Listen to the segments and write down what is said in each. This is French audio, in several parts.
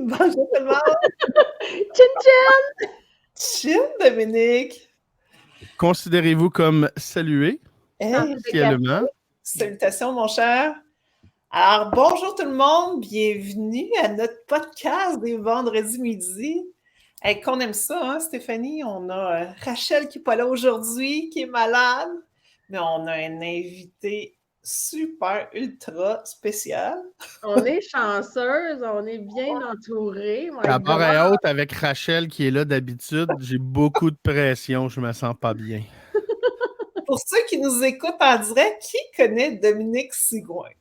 Bonjour tout le monde! Chin chin! Chin, Dominique! Considérez-vous comme salué officiellement. Salutations, mon cher! Alors, bonjour tout le monde, bienvenue à notre podcast des vendredis midi. Hey, qu'on aime ça, hein, Stéphanie? On a Rachel qui n'est pas là aujourd'hui, qui est malade, mais on a un invité super, ultra spécial. On est chanceuse, on est bien entourés. La barre est haute avec Rachel qui est là d'habitude. J'ai beaucoup de pression, je me sens pas bien. Pour ceux qui nous écoutent en direct, qui connaît Dominique Sigouin?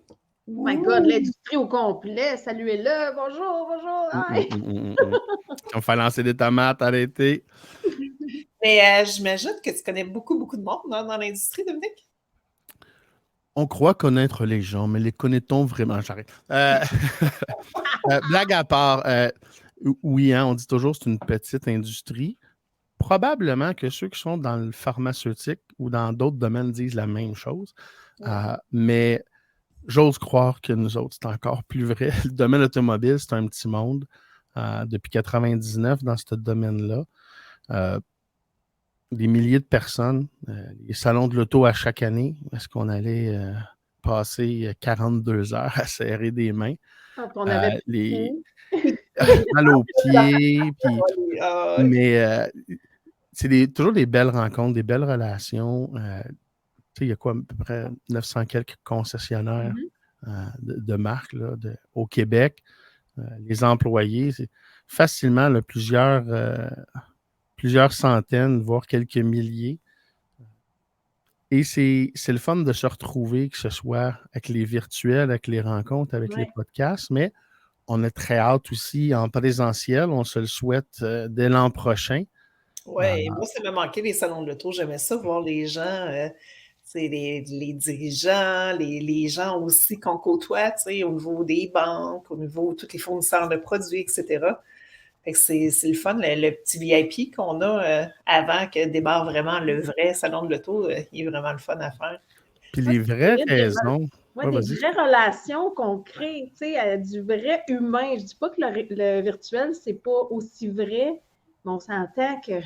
Oh my God, l'industrie au complet. Saluez-le. Bonjour, bonjour. On fait lancer des tomates, arrêtez. Mais j'imagine que tu connais beaucoup de monde dans l'industrie, Dominique? On croit connaître les gens, mais les connaît-on vraiment? J'arrête. Blague à part, oui, hein, on dit toujours que c'est une petite industrie. Probablement que ceux qui sont dans le pharmaceutique ou dans d'autres domaines disent la même chose. Mais j'ose croire que nous autres, c'est encore plus vrai. Le domaine automobile, c'est un petit monde. Depuis 1999, dans ce domaine-là. Des milliers de personnes, les salons de l'auto à chaque année, est-ce qu'on allait passer 42 heures à serrer des mains? On avait mal aux pieds. Mais c'est toujours des belles rencontres, des belles relations. Il y a quoi, à peu près 900 quelques concessionnaires de marques là, au Québec. Les employés, c'est facilement là, plusieurs centaines, voire quelques milliers. Et c'est le fun de se retrouver, que ce soit avec les virtuels, avec les rencontres, avec les podcasts, mais on a très hâte aussi en présentiel. On se le souhaite dès l'an prochain. Oui, moi, ça m'a manqué les salons de l'auto. J'aimais ça, voir les gens, les dirigeants, les gens aussi qu'on côtoie, au niveau des banques, au niveau de tous les fournisseurs de produits, etc. Fait que c'est le fun, le petit VIP qu'on a avant que démarre vraiment le vrai salon de l'auto. Il est vraiment le fun à faire. Puis les vraies raisons. Des vraies relations qu'on crée, du vrai humain. Je ne dis pas que le virtuel, c'est pas aussi vrai, mais on s'entend qu'il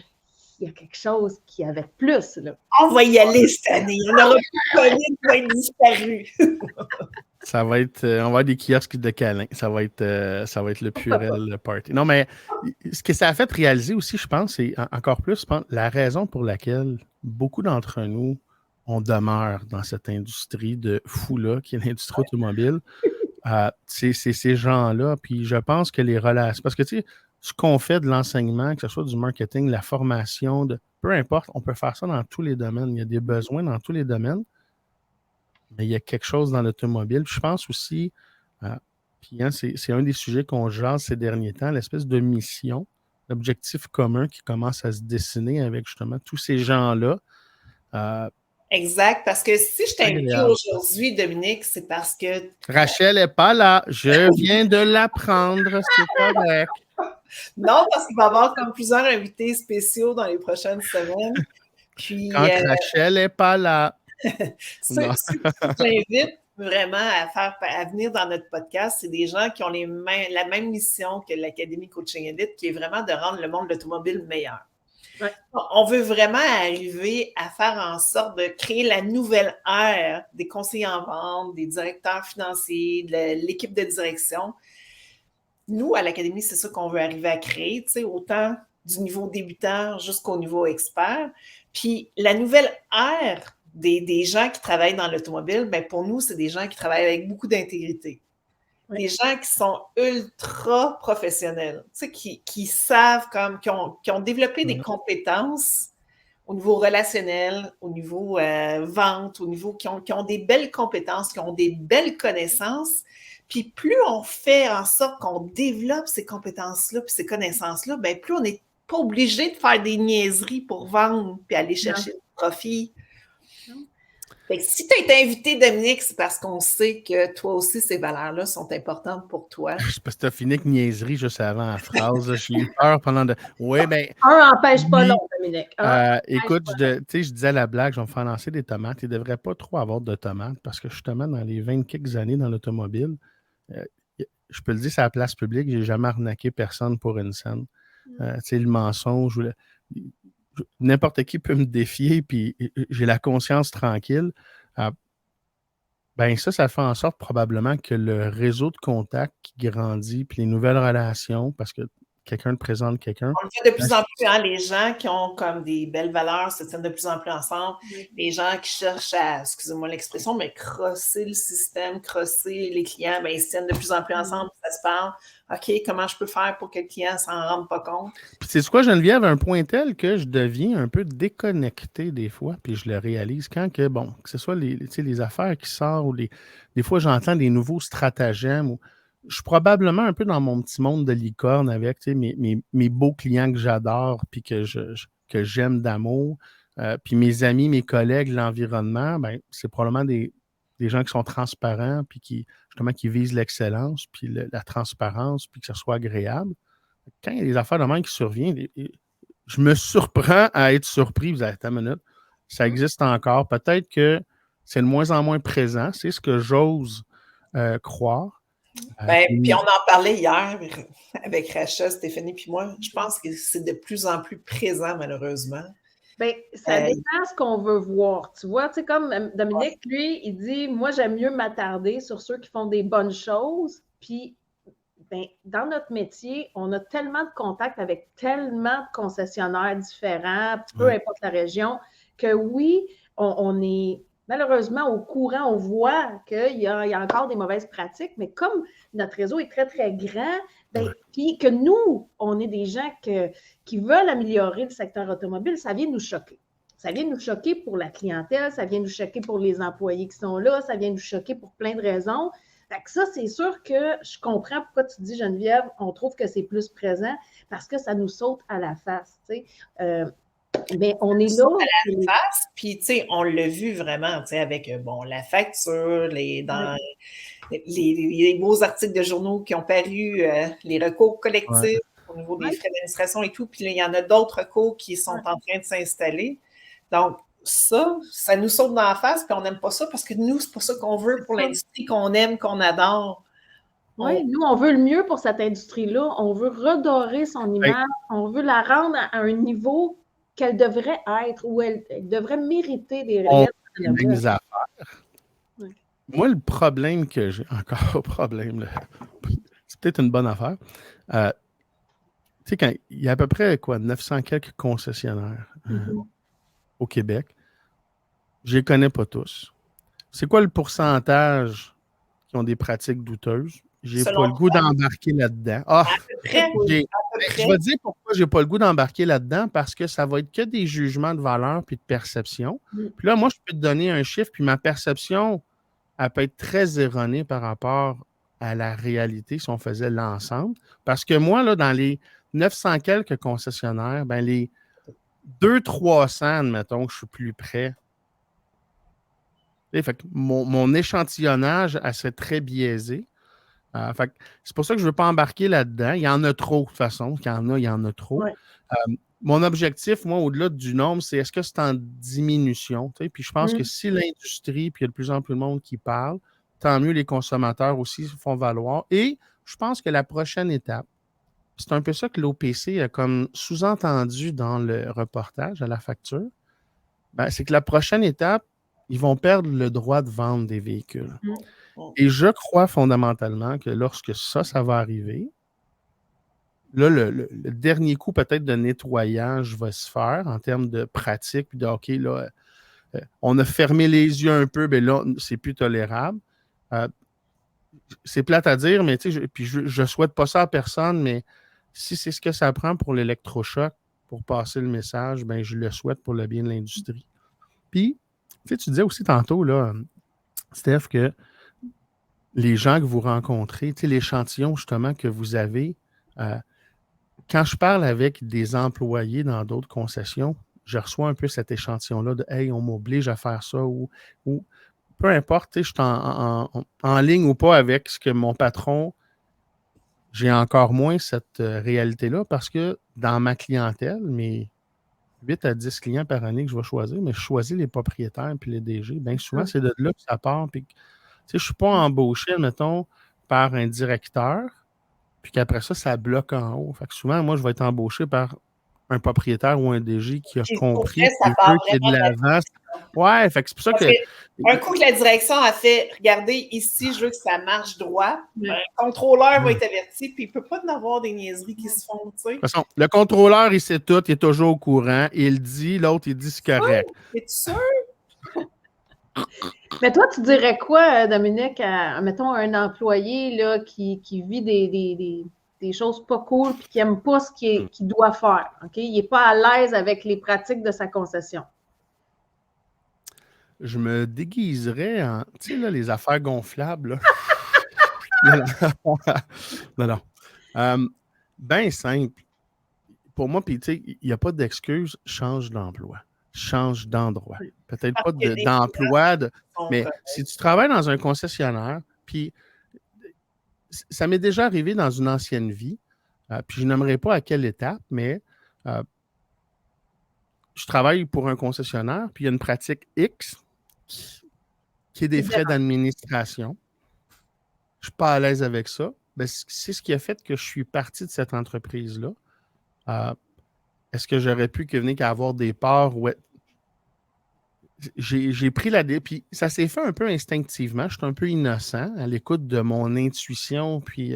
y a quelque chose qui avait plus. Là. On va y aller cette année. On n'aura plus connu qui va être disparu. Ça va être, on va avoir des kiosques de câlins. Ça va être le Purel Party. Non, mais ce que ça a fait réaliser aussi, je pense, c'est encore plus, je pense, la raison pour laquelle beaucoup d'entre nous, on demeure dans cette industrie de fou-là, qui est l'industrie automobile. C'est ces gens-là. Puis je pense que les relations... Parce que, tu sais, ce qu'on fait de l'enseignement, que ce soit du marketing, la formation, peu importe, on peut faire ça dans tous les domaines. Il y a des besoins dans tous les domaines. Mais il y a quelque chose dans l'automobile. Je pense aussi, puis hein, c'est un des sujets qu'on jase ces derniers temps, l'espèce de mission, l'objectif commun qui commence à se dessiner avec justement tous ces gens-là. Exact, parce que si je t'invite aujourd'hui, Dominique, c'est parce que... Rachel n'est pas là, je viens de l'apprendre, c'est correct. Non, parce qu'il va y avoir comme plusieurs invités spéciaux dans les prochaines semaines. Puis, quand Rachel n'est pas là. Ceux qui t'invitent vraiment à venir dans notre podcast, c'est des gens qui ont la même mission que l'Académie Coaching Elite, qui est vraiment de rendre le monde de l'automobile meilleur. Ouais. On veut vraiment arriver à faire en sorte de créer la nouvelle ère des conseillers en vente, des directeurs financiers, de l'équipe de direction. Nous, à l'Académie, c'est ça qu'on veut arriver à créer, autant du niveau débutant jusqu'au niveau expert. Puis la nouvelle ère des gens qui travaillent dans l'automobile, bien, pour nous, c'est des gens qui travaillent avec beaucoup d'intégrité. Oui. Des gens qui sont ultra professionnels, qui savent, qui ont développé des compétences au niveau relationnel, au niveau vente, au niveau qui ont des belles compétences, qui ont des belles connaissances. Puis plus on fait en sorte qu'on développe ces compétences-là puis ces connaissances-là, bien, plus on n'est pas obligé de faire des niaiseries pour vendre puis aller chercher du profit. Fait que si tu as été invité, Dominique, c'est parce qu'on sait que toi aussi, ces valeurs-là sont importantes pour toi. C'est parce que tu as fini avec niaiserie juste avant la phrase. J'ai eu peur pendant de... Oui, bien... Un n'empêche pas l'autre, Dominique. Écoute, je disais à la blague, je vais me faire lancer des tomates. Il ne devrait pas trop avoir de tomates parce que justement, dans les 20 quelques années dans l'automobile, je peux le dire, c'est la place publique, j'ai jamais arnaqué personne pour une scène. Le mensonge, n'importe qui peut me défier, puis j'ai la conscience tranquille. Ben ça fait en sorte probablement que le réseau de contacts qui grandit, puis les nouvelles relations, parce que quelqu'un te présente quelqu'un. On le fait de plus en plus, hein, les gens qui ont comme des belles valeurs se tiennent de plus en plus ensemble. Les gens qui cherchent à, excusez-moi l'expression, mais crosser le système, crosser les clients, ben, ils se tiennent de plus en plus ensemble, ça se parle. OK, comment je peux faire pour que le client s'en rende pas compte? Puis c'est quoi, Geneviève, un point tel que je deviens un peu déconnecté des fois, puis je le réalise quand que, bon, que ce soit les affaires qui sortent ou des fois j'entends des nouveaux stratagèmes ou je suis probablement un peu dans mon petit monde de licorne avec mes beaux clients que j'adore puis que j'aime d'amour. Puis mes amis, mes collègues, l'environnement, ben, c'est probablement des gens qui sont transparents puis qui visent l'excellence puis la transparence puis que ce soit agréable. Quand il y a des affaires de même qui surviennent, je me surprends à être surpris. Vous avez une minute. Ça existe encore. Peut-être que c'est de moins en moins présent. C'est ce que j'ose croire. Puis on en parlait hier avec Rachel, Stéphanie puis moi. Je pense que c'est de plus en plus présent, malheureusement. Bien, ça dépend ce qu'on veut voir. Tu vois, tu sais, comme Dominique, lui, il dit, moi, j'aime mieux m'attarder sur ceux qui font des bonnes choses. Puis, ben, dans notre métier, on a tellement de contacts avec tellement de concessionnaires différents, peu importe la région, que oui, on est malheureusement au courant, on voit qu'il y a encore des mauvaises pratiques, mais comme notre réseau est très, très grand, puis que nous, on est des gens qui veulent améliorer le secteur automobile, ça vient nous choquer. Ça vient nous choquer pour la clientèle, ça vient nous choquer pour les employés qui sont là, ça vient nous choquer pour plein de raisons. Fait que ça, c'est sûr que je comprends pourquoi tu dis, Geneviève, on trouve que c'est plus présent parce que ça nous saute à la face, tu sais. Mais on est là. À la face, puis tu sais, on l'a vu vraiment, tu sais, avec, bon, la facture, les beaux articles de journaux qui ont paru, les recours collectifs au niveau des frais d'administration et tout, puis là, il y en a d'autres recours qui sont en train de s'installer. Donc, ça nous saute dans la face, puis on n'aime pas ça parce que nous, c'est pas ça qu'on veut pour l'industrie qu'on aime, qu'on adore. Oui, nous, on veut le mieux pour cette industrie-là. On veut redorer son image. On veut la rendre à un niveau qu'elle devrait être, où elle devrait mériter des affaires. Moi, le problème que j'ai, encore problème, c'est peut-être une bonne affaire. Tu sais, quand il y a à peu près 900 quelques concessionnaires au Québec, je les connais pas tous. C'est quoi le pourcentage qui ont des pratiques douteuses? J'ai pas le goût d'embarquer là-dedans. Je vais dire pourquoi j'ai pas le goût d'embarquer là-dedans, parce que ça va être que des jugements de valeur puis de perception. Puis là, moi, je peux te donner un chiffre, puis ma perception, elle peut être très erronée par rapport à la réalité si on faisait l'ensemble. Parce que moi, là, dans les 900 quelques concessionnaires, ben les 200-300, admettons que je suis plus près. Fait que mon échantillonnage, elle serait très biaisé. Fait c'est pour ça que je ne veux pas embarquer là-dedans. Il y en a trop, de toute façon. Il y en a trop. Ouais. Mon objectif, moi, au-delà du nombre, c'est est-ce que c'est en diminution? Puis je pense que si l'industrie, puis il y a de plus en plus de monde qui parle, tant mieux les consommateurs aussi font valoir. Et je pense que la prochaine étape, c'est un peu ça que l'OPC a comme sous-entendu dans le reportage à la facture, c'est que la prochaine étape, ils vont perdre le droit de vendre des véhicules. Et je crois fondamentalement que lorsque ça va arriver, là, le dernier coup peut-être de nettoyage va se faire en termes de pratique, puis de OK, là, on a fermé les yeux un peu, mais là, c'est plus tolérable. C'est plate à dire, mais je souhaite pas ça à personne, mais si c'est ce que ça prend pour l'électrochoc, pour passer le message, ben je le souhaite pour le bien de l'industrie. Puis, tu disais aussi tantôt, là, Steph, que les gens que vous rencontrez, l'échantillon justement que vous avez, quand je parle avec des employés dans d'autres concessions, je reçois un peu cet échantillon-là de « Hey, on m'oblige à faire ça » ou peu importe, je suis en ligne ou pas avec ce que mon patron, j'ai encore moins cette réalité-là parce que dans ma clientèle, mes 8 à 10 clients par année que je vais choisir, mais je choisis les propriétaires puis les DG. Bien souvent, c'est de là que ça part. Puis, je ne suis pas embauché, mettons, par un directeur, puis qu'après ça bloque en haut. Fait que souvent, moi, je vais être embauché par un propriétaire ou un DG qui a compris qu'il veut qu'il y ait de l'avance. Ouais, fait que c'est pour ça que... Un coup que la direction a fait, regardez, ici, je veux que ça marche droit, le contrôleur va être averti, puis il ne peut pas en avoir des niaiseries qui se font, tu sais. De toute façon, le contrôleur, il sait tout, il est toujours au courant, il dit, l'autre, il dit c'est correct. Es-tu sûr? Mais toi, tu dirais quoi, Dominique, mettons, un employé là, qui vit des choses pas cool et qui n'aime pas ce qu'il doit faire? Okay? Il n'est pas à l'aise avec les pratiques de sa concession. Je me déguiserais en, tu sais, là, les affaires gonflables. Là. Non. Ben simple. Pour moi, puis tu sais, il n'y a pas d'excuse, change d'emploi. Change d'endroit. Peut-être pas d'emploi, mais si tu travailles dans un concessionnaire, puis ça m'est déjà arrivé dans une ancienne vie, puis je n'aimerais pas à quelle étape, mais je travaille pour un concessionnaire, puis il y a une pratique X qui est des frais d'administration. Je ne suis pas à l'aise avec ça. Ben, c'est ce qui a fait que je suis parti de cette entreprise-là. Est-ce que j'aurais pu venir qu'à avoir des parts? Ouais. J'ai pris puis ça s'est fait un peu instinctivement. Je suis un peu innocent à l'écoute de mon intuition puis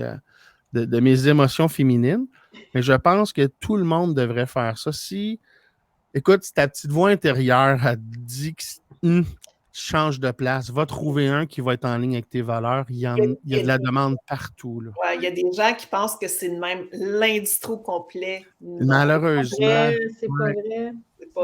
de mes émotions féminines. Mais je pense que tout le monde devrait faire ça. Écoute, si ta petite voix intérieure a dit que change de place, va trouver un qui va être en ligne avec tes valeurs. Il y a de la demande partout. Là. Ouais, il y a des gens qui pensent que c'est même l'industrie au complet. Malheureusement. C'est pas vrai.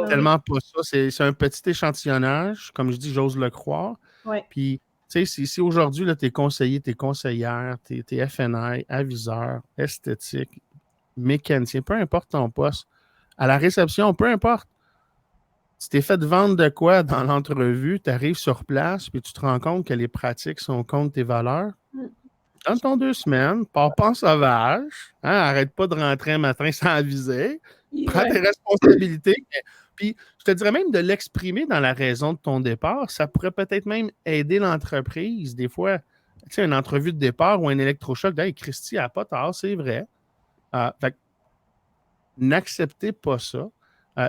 Tellement pas ça. C'est un petit échantillonnage, comme je dis, j'ose le croire. Ouais. Puis, tu sais, si aujourd'hui, tu es conseiller, tu es conseillère, tu es FNI, aviseur, esthétique, mécanicien, peu importe ton poste, à la réception, peu importe. Tu t'es fait vendre de quoi dans l'entrevue, tu arrives sur place, puis tu te rends compte que les pratiques sont contre tes valeurs. Donne ton 2 semaines, pars pas en sauvage, arrête pas de rentrer un matin sans aviser, prends tes responsabilités. Puis, je te dirais même de l'exprimer dans la raison de ton départ. Ça pourrait peut-être même aider l'entreprise. Des fois, tu sais, une entrevue de départ ou un électrochoc, hey, Christy, elle n'a pas tard, c'est vrai. Fait que, n'acceptez pas ça.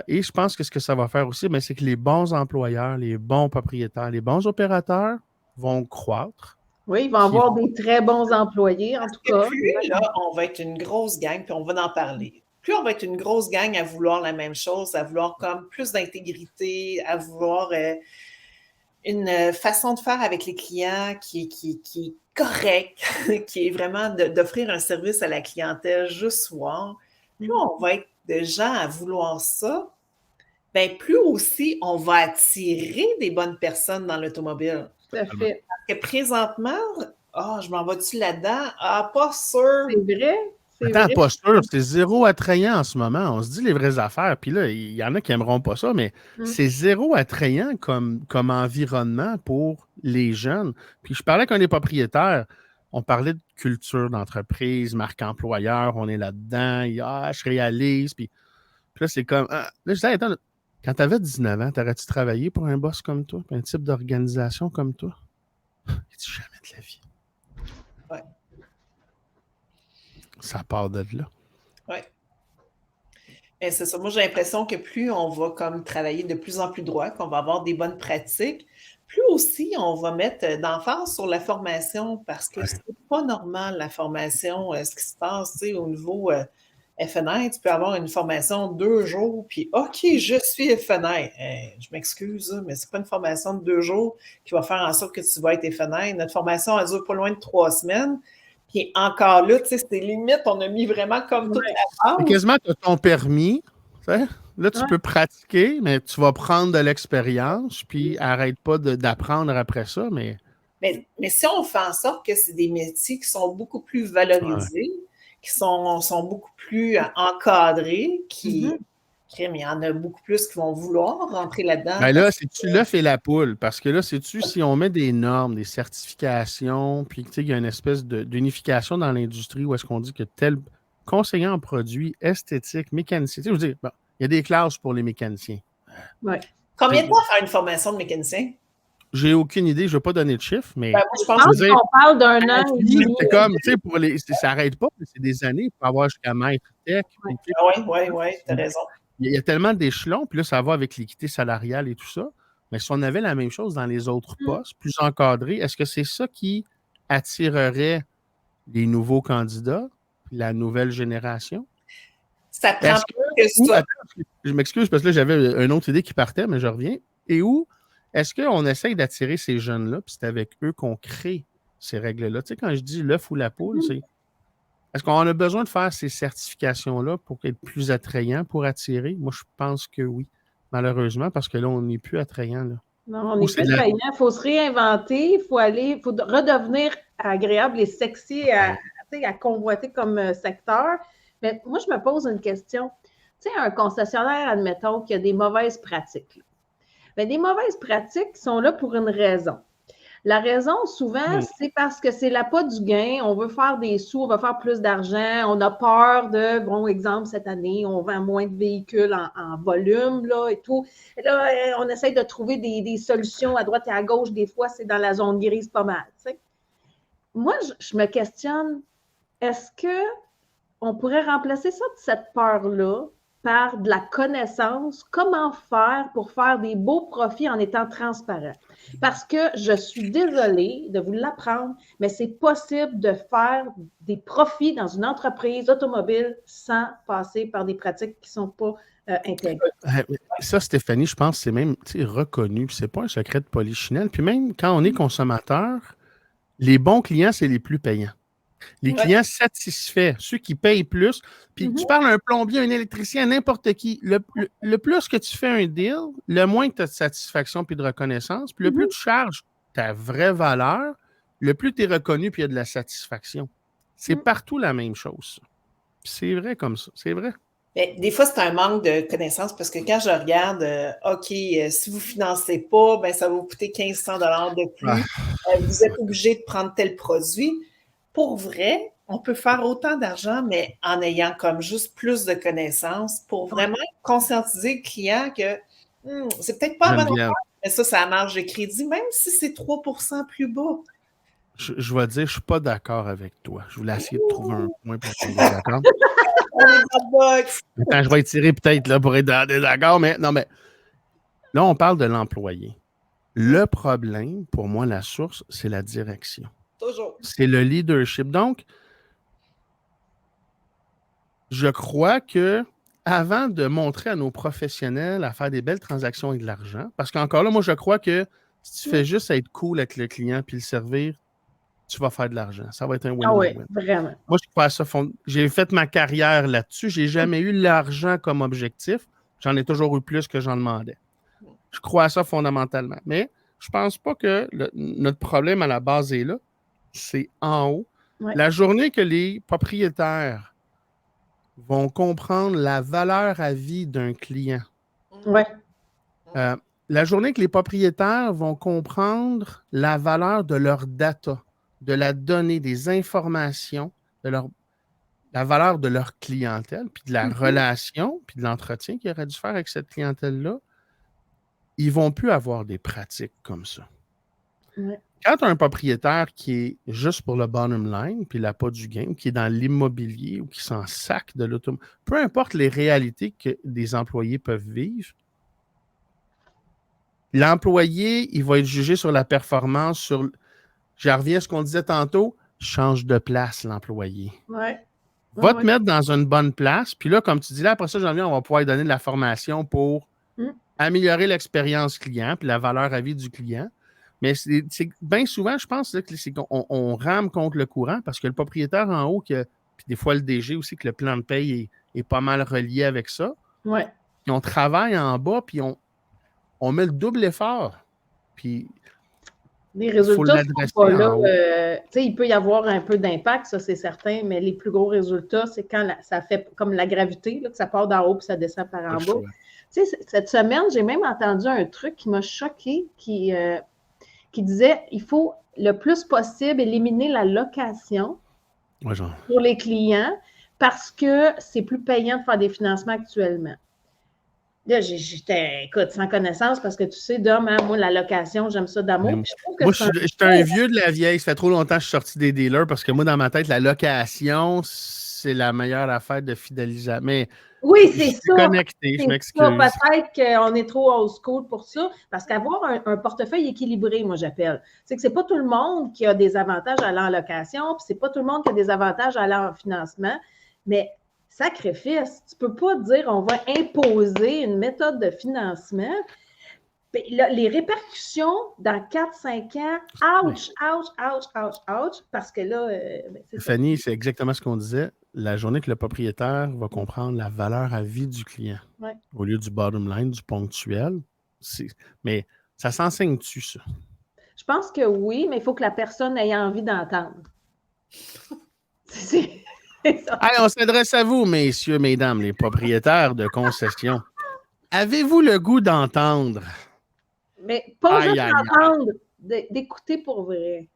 Et je pense que ce que ça va faire aussi, c'est que les bons employeurs, les bons propriétaires, les bons opérateurs vont croître. Oui, ils vont avoir des très bons employés, en tout cas. Plus, là, on va être une grosse gang, puis on va en parler. Plus on va être une grosse gang à vouloir la même chose, à vouloir comme plus d'intégrité, à vouloir une façon de faire avec les clients qui est correcte, qui est vraiment d'offrir un service à la clientèle juste soir. Plus on va être de gens à vouloir ça, bien, plus aussi on va attirer des bonnes personnes dans l'automobile. Tout à fait. Parce que présentement, je m'en vais-tu là-dedans? Pas sûr. C'est vrai. Attends, pas sûr. C'est zéro attrayant en ce moment. On se dit les vraies affaires. Puis là, il y en a qui n'aimeront pas ça, mais c'est zéro attrayant comme environnement pour les jeunes. Puis je parlais avec un des propriétaires. On parlait de culture d'entreprise, marque employeur, on est là-dedans. Je réalise. Puis là, c'est comme... là, je disais, attends, quand tu avais 19 ans, t'aurais-tu travaillé pour un boss comme toi, un type d'organisation comme toi? Il dit jamais de la vie. Ouais. Ça part de là. Oui. Mais c'est ça. Moi, j'ai l'impression que plus on va comme travailler de plus en plus droit, qu'on va avoir des bonnes pratiques, plus aussi on va mettre d'emphase sur la formation parce que c'est pas normal, la formation, ce qui se passe au niveau FNI. Tu peux avoir une formation 2 jours, puis OK, je suis FNI. Je m'excuse, mais c'est pas une formation de 2 jours qui va faire en sorte que tu vas être FNI. Notre formation, elle dure pas loin de 3 semaines. Puis encore là, tu sais, c'est limite, on a mis vraiment comme toute la base. Quasiment, tu as ton permis. Là, tu peux pratiquer, mais tu vas prendre de l'expérience, puis arrête pas d'apprendre après ça. Mais si on fait en sorte que c'est des métiers qui sont beaucoup plus valorisés, qui sont beaucoup plus encadrés, il y en a beaucoup plus qui vont vouloir rentrer là-dedans. Ben là, c'est-tu l'œuf et la poule? Parce que là, sais-tu, si on met des normes, des certifications, puis il y a une espèce d'unification dans l'industrie où est-ce qu'on dit que tel conseiller en produits, esthétique, mécanicien, je veux dire, il y a des classes pour les mécaniciens. Ouais. Combien de temps faire une formation de mécanicien? j'ai aucune idée, je ne veux pas donner de chiffre, mais moi, je pense qu'on parle d'un an et demi. c'est comme, tu sais, ça n'arrête pas, c'est des années pour avoir jusqu'à maître tech. Oui, tu as raison. Il y a tellement d'échelons, puis là, ça va avec l'équité salariale et tout ça. Mais si on avait la même chose dans les autres postes, plus encadrés, est-ce que c'est ça qui attirerait les nouveaux candidats, la nouvelle génération? Ça prend plus que ça. Attends, je m'excuse parce que là, j'avais une autre idée qui partait, mais je reviens. Et où est-ce qu'on essaye d'attirer ces jeunes-là, puis c'est avec eux qu'on crée ces règles-là? Tu sais, quand je dis l'œuf ou la poule, c'est est-ce qu'on a besoin de faire ces certifications-là pour être plus attrayant, pour attirer? Moi, je pense que oui, malheureusement, parce que là, on n'est plus attrayant. Là. Non, on n'est plus attrayant. Il faut se réinventer, il faut redevenir agréable et sexy à convoiter comme secteur. Mais moi, je me pose une question. Tu sais, un concessionnaire, admettons, qui a des mauvaises pratiques. Bien, des mauvaises pratiques sont là pour une raison. La raison, souvent, c'est parce que c'est l'appât du gain. On veut faire des sous, on veut faire plus d'argent. On a peur de, bon, exemple, cette année, on vend moins de véhicules en volume, là, et tout. Et là, on essaie de trouver des solutions à droite et à gauche. Des fois, c'est dans la zone grise pas mal, tu sais. Moi, je me questionne, est-ce qu'on pourrait remplacer ça de cette peur-là par de la connaissance, comment faire pour faire des beaux profits en étant transparent. Parce que je suis désolée de vous l'apprendre, mais c'est possible de faire des profits dans une entreprise automobile sans passer par des pratiques qui ne sont pas intégrées. Ça, Stéphanie, je pense que c'est même reconnu. Ce n'est pas un secret de polichinelle. Puis même quand on est consommateur, les bons clients, c'est les plus payants. Les clients satisfaits, ceux qui payent plus. Puis tu parles à un plombier, un électricien, n'importe qui. Le plus que tu fais un deal, le moins que tu as de satisfaction puis de reconnaissance. Puis le plus tu charges ta vraie valeur, le plus tu es reconnu puis il y a de la satisfaction. C'est partout la même chose. C'est vrai comme ça. C'est vrai. Mais des fois, c'est un manque de connaissances parce que quand je regarde, OK, si vous ne financez pas, ben, ça va vous coûter 1 500 $ de plus. Vous êtes obligé de prendre tel produit. Pour vrai, on peut faire autant d'argent, mais en ayant comme juste plus de connaissances pour vraiment conscientiser le client que c'est peut-être pas la bonne affaire, mais ça marge de crédit, même si c'est 3 % plus bas. Je vais te dire, je ne suis pas d'accord avec toi. Je voulais essayer de trouver un point pour être d'accord. Attends, je vais étirer peut-être là pour être d'accord, mais non, mais là, on parle de l'employé. Le problème, pour moi, la source, c'est la direction. Toujours. C'est le leadership. Donc, je crois que avant de montrer à nos professionnels à faire des belles transactions avec de l'argent, parce qu'encore là, moi, je crois que si tu fais juste être cool avec le client puis le servir, tu vas faire de l'argent. Ça va être un win-win. Ah oui, vraiment. Moi, je crois à ça. J'ai fait ma carrière là-dessus. Je n'ai jamais eu l'argent comme objectif. J'en ai toujours eu plus que j'en demandais. Je crois à ça fondamentalement. Mais je ne pense pas que notre problème à la base est là. C'est en haut. Ouais. La journée que les propriétaires vont comprendre la valeur à vie d'un client, la journée que les propriétaires vont comprendre la valeur de leur data, de la donnée, des informations, la valeur de leur clientèle, puis de la relation, puis de l'entretien qu'ils auraient dû faire avec cette clientèle-là, ils ne vont plus avoir des pratiques comme ça. Ouais. Quand tu as un propriétaire qui est juste pour le bottom line, puis l'appât du gain, qui est dans l'immobilier ou qui s'en sac de l'automobile, peu importe les réalités que des employés peuvent vivre, l'employé, il va être jugé sur la performance, sur... Je reviens à ce qu'on disait tantôt, change de place l'employé. Ouais. Va te mettre dans une bonne place, puis là, comme tu dis là, après ça, j'en viens, on va pouvoir lui donner de la formation pour améliorer l'expérience client, puis la valeur à vie du client. Mais c'est bien souvent, je pense là, qu'on rame contre le courant parce que le propriétaire en haut, puis des fois le DG aussi, que le plan de paye est pas mal relié avec ça. Ouais. Puis on travaille en bas, puis on met le double effort. Puis les résultats ne sont pas là. Il peut y avoir un peu d'impact, ça c'est certain, mais les plus gros résultats, c'est quand ça fait comme la gravité, là, que ça part d'en haut puis ça descend par en bas. Cette semaine, j'ai même entendu un truc qui m'a choqué, qui disait il faut le plus possible éliminer la location pour les clients parce que c'est plus payant de faire des financements actuellement. Là, j'étais, écoute, sans connaissance, parce que tu sais, Dom, hein, moi, la location, j'aime ça d'amour. Mais Puis je trouve que moi, c'est je suis un vieux de la vieille. Ça fait trop longtemps que je suis sorti des dealers parce que moi, dans ma tête, la location, c'est la meilleure affaire de fidélisation. Mais Oui, je c'est suis ça. connecté, je C'est ça. m'excuse. Peut-être qu'on est trop old school pour ça, parce qu'avoir un portefeuille équilibré, moi, j'appelle. C'est que c'est pas tout le monde qui a des avantages à aller en location, puis c'est pas tout le monde qui a des avantages à aller en financement, mais sacrifice, tu peux pas dire on va imposer une méthode de financement. Puis là, les répercussions dans 4-5 ans, ouch, ouch, ouch, ouch, ouch, parce que là, c'est ça. Fanny, c'est exactement ce qu'on disait. La journée que le propriétaire va comprendre la valeur à vie du client, Ouais. au lieu du bottom line, du ponctuel, mais ça s'enseigne-tu, ça? Je pense que oui, mais il faut que la personne ait envie d'entendre. C'est ça. Allez, on s'adresse à vous, messieurs, mesdames, les propriétaires de concessions. Avez-vous le goût d'entendre? Mais pas Aïe, juste aïe, aïe. d'entendre, d'écouter pour vrai.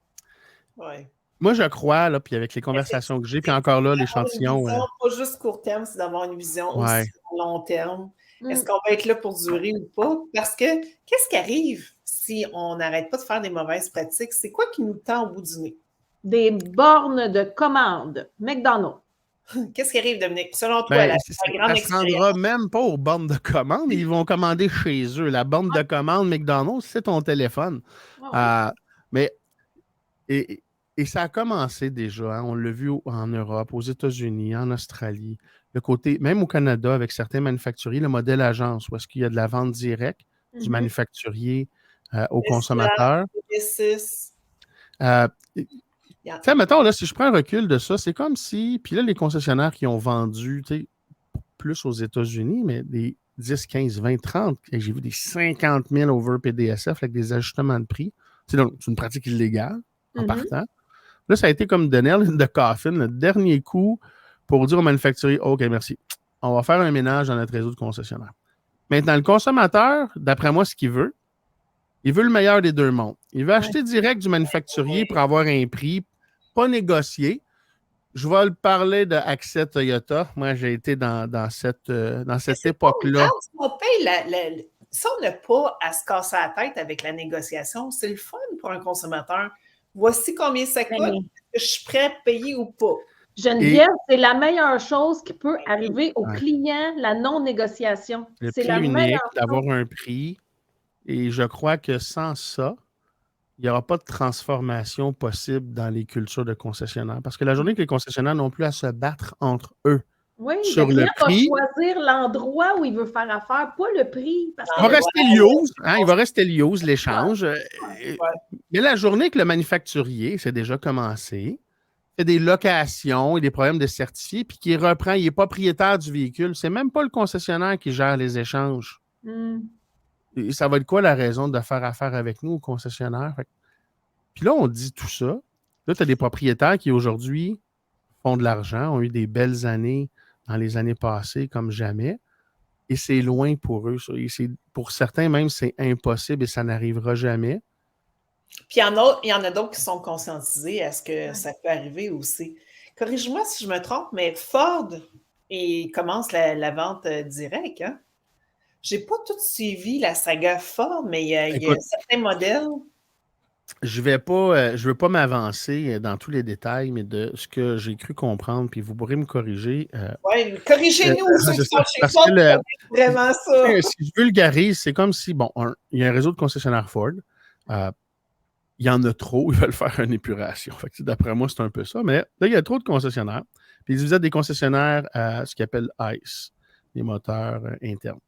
Ouais. Moi, je crois, là, puis avec les conversations que j'ai, puis encore là, l'échantillon. Pas juste court terme, c'est d'avoir une vision Ouais. aussi long terme. Mm. Est-ce qu'on va être là pour durer ou pas? Parce que qu'est-ce qui arrive si on n'arrête pas de faire des mauvaises pratiques? C'est quoi qui nous tend au bout du nez? Des bornes de commande. McDonald's. Qu'est-ce qui arrive, Dominique? Selon toi, Ben, la ça grande ne se rendra expérience. même pas aux bornes de commande. Ils vont commander chez eux. La borne de commande McDonald's, c'est ton téléphone. Ah Mais et, et ça a commencé déjà. Hein. On l'a vu en Europe, aux États-Unis, en Australie. Le côté, même au Canada, avec certains manufacturiers, le modèle agence, où est-ce qu'il y a de la vente directe du Mhm. manufacturier au Tesla, consommateur. Publicis. Tu sais, mettons, là, si je prends un recul de ça, c'est comme si, puis là, les concessionnaires qui ont vendu, tu sais, plus aux États-Unis, mais des 10, 15, 20, 30, et j'ai vu des 50 000 over PDSF avec des ajustements de prix. Donc, c'est une pratique illégale en Mhm. partant. Là, ça a été comme the nail in the coffin, le dernier coup pour dire au manufacturier, OK, merci, on va faire un ménage dans notre réseau de concessionnaires. Maintenant, le consommateur, d'après moi, ce qu'il veut, il veut le meilleur des deux mondes. Il veut acheter direct du manufacturier pour avoir un prix pas négocié. Je vais le parler de Accès Toyota. Moi, j'ai été dans cette époque-là. On paye si on n'a pas à se casser la tête avec la négociation, c'est le fun pour un consommateur. Voici combien ça coûte. Je suis prêt à payer ou pas. Geneviève, c'est la meilleure chose qui peut arriver au client, la non-négociation. C'est la unique, d'avoir un prix. Et je crois que sans ça, il n'y aura pas de transformation possible dans les cultures de concessionnaires. Parce que la journée que les concessionnaires n'ont plus à se battre entre eux sur le prix, va choisir l'endroit où il veut faire affaire, pas le prix. Parce il va rester l'use, hein, il va rester l'use, l'échange. Mais la journée que le manufacturier, c'est déjà commencé, fait des locations et des problèmes de certifiés, puis qu'il reprend, il est propriétaire du véhicule, c'est même pas le concessionnaire qui gère les échanges. Et ça va être quoi la raison de faire affaire avec nous, au concessionnaire? Puis là, on dit tout ça. Là, tu as des propriétaires qui, aujourd'hui, font de l'argent, ont eu des belles années dans les années passées comme jamais. Et c'est loin pour eux. Ça. Pour certains, même, c'est impossible et ça n'arrivera jamais. Puis il y en a d'autres qui sont conscientisés à ce que ça peut arriver aussi. Corrige-moi si je me trompe, mais Ford commence la vente directe. Hein? Je n'ai pas tout suivi la saga Ford, mais il y a certains modèles. Je ne veux pas m'avancer dans tous les détails, mais de ce que j'ai cru comprendre, puis vous pourrez me corriger. Oui, corrigez-nous, vraiment ça. Si je vulgarise, c'est comme si, bon, il y a un réseau de concessionnaires Ford. Il y en a trop, ils veulent faire une épuration. Fait que, d'après moi, c'est un peu ça. Mais là, il y a trop de concessionnaires. Puis vous êtes des concessionnaires à ce qu'ils appellent ICE, les moteurs internes,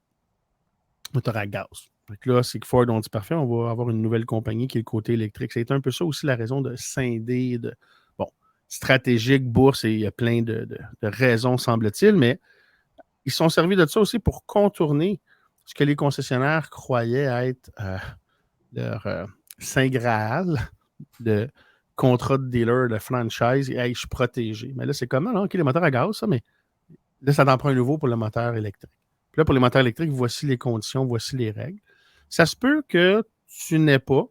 moteurs à gaz. Donc là, c'est que Ford, on dit parfait, on va avoir une nouvelle compagnie qui est le côté électrique. C'est un peu ça aussi la raison de scinder, stratégique, bourse, et il y a plein de raisons, semble-t-il, mais ils sont servis de ça aussi pour contourner ce que les concessionnaires croyaient être leur Saint Graal de contrat de dealer, de franchise, et hey, je suis protégé. Mais là, c'est comment, là? OK, les moteurs à gaz, ça, mais là, ça t'en prend un nouveau pour le moteur électrique. Puis là, pour les moteurs électriques, voici les conditions, voici les règles. Ça se peut que tu n'aies pas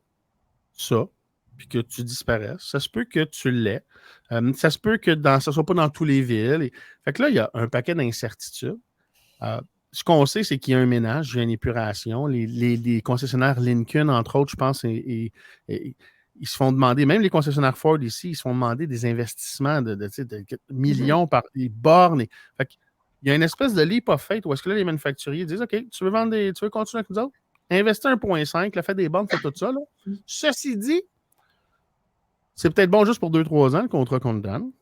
ça, puis que tu disparaisses. Ça se peut que tu l'aies. Ça se peut que ça ne soit pas dans toutes les villes. Fait que là, il y a un paquet d'incertitudes. ce qu'on sait, c'est qu'il y a un ménage, il y a une épuration. Les concessionnaires Lincoln, entre autres, je pense, ils se font demander, même les concessionnaires Ford ici, ils se font demander des investissements de millions par les bornes. Fait il y a une espèce de leap of faith où est-ce que là, les manufacturiers disent, OK, tu veux continuer avec nous autres? Investis 1,5, fais des bornes, fais tout ça. Là. Ceci dit, c'est peut-être bon juste pour 2-3 ans, le contrat qu'on te donne.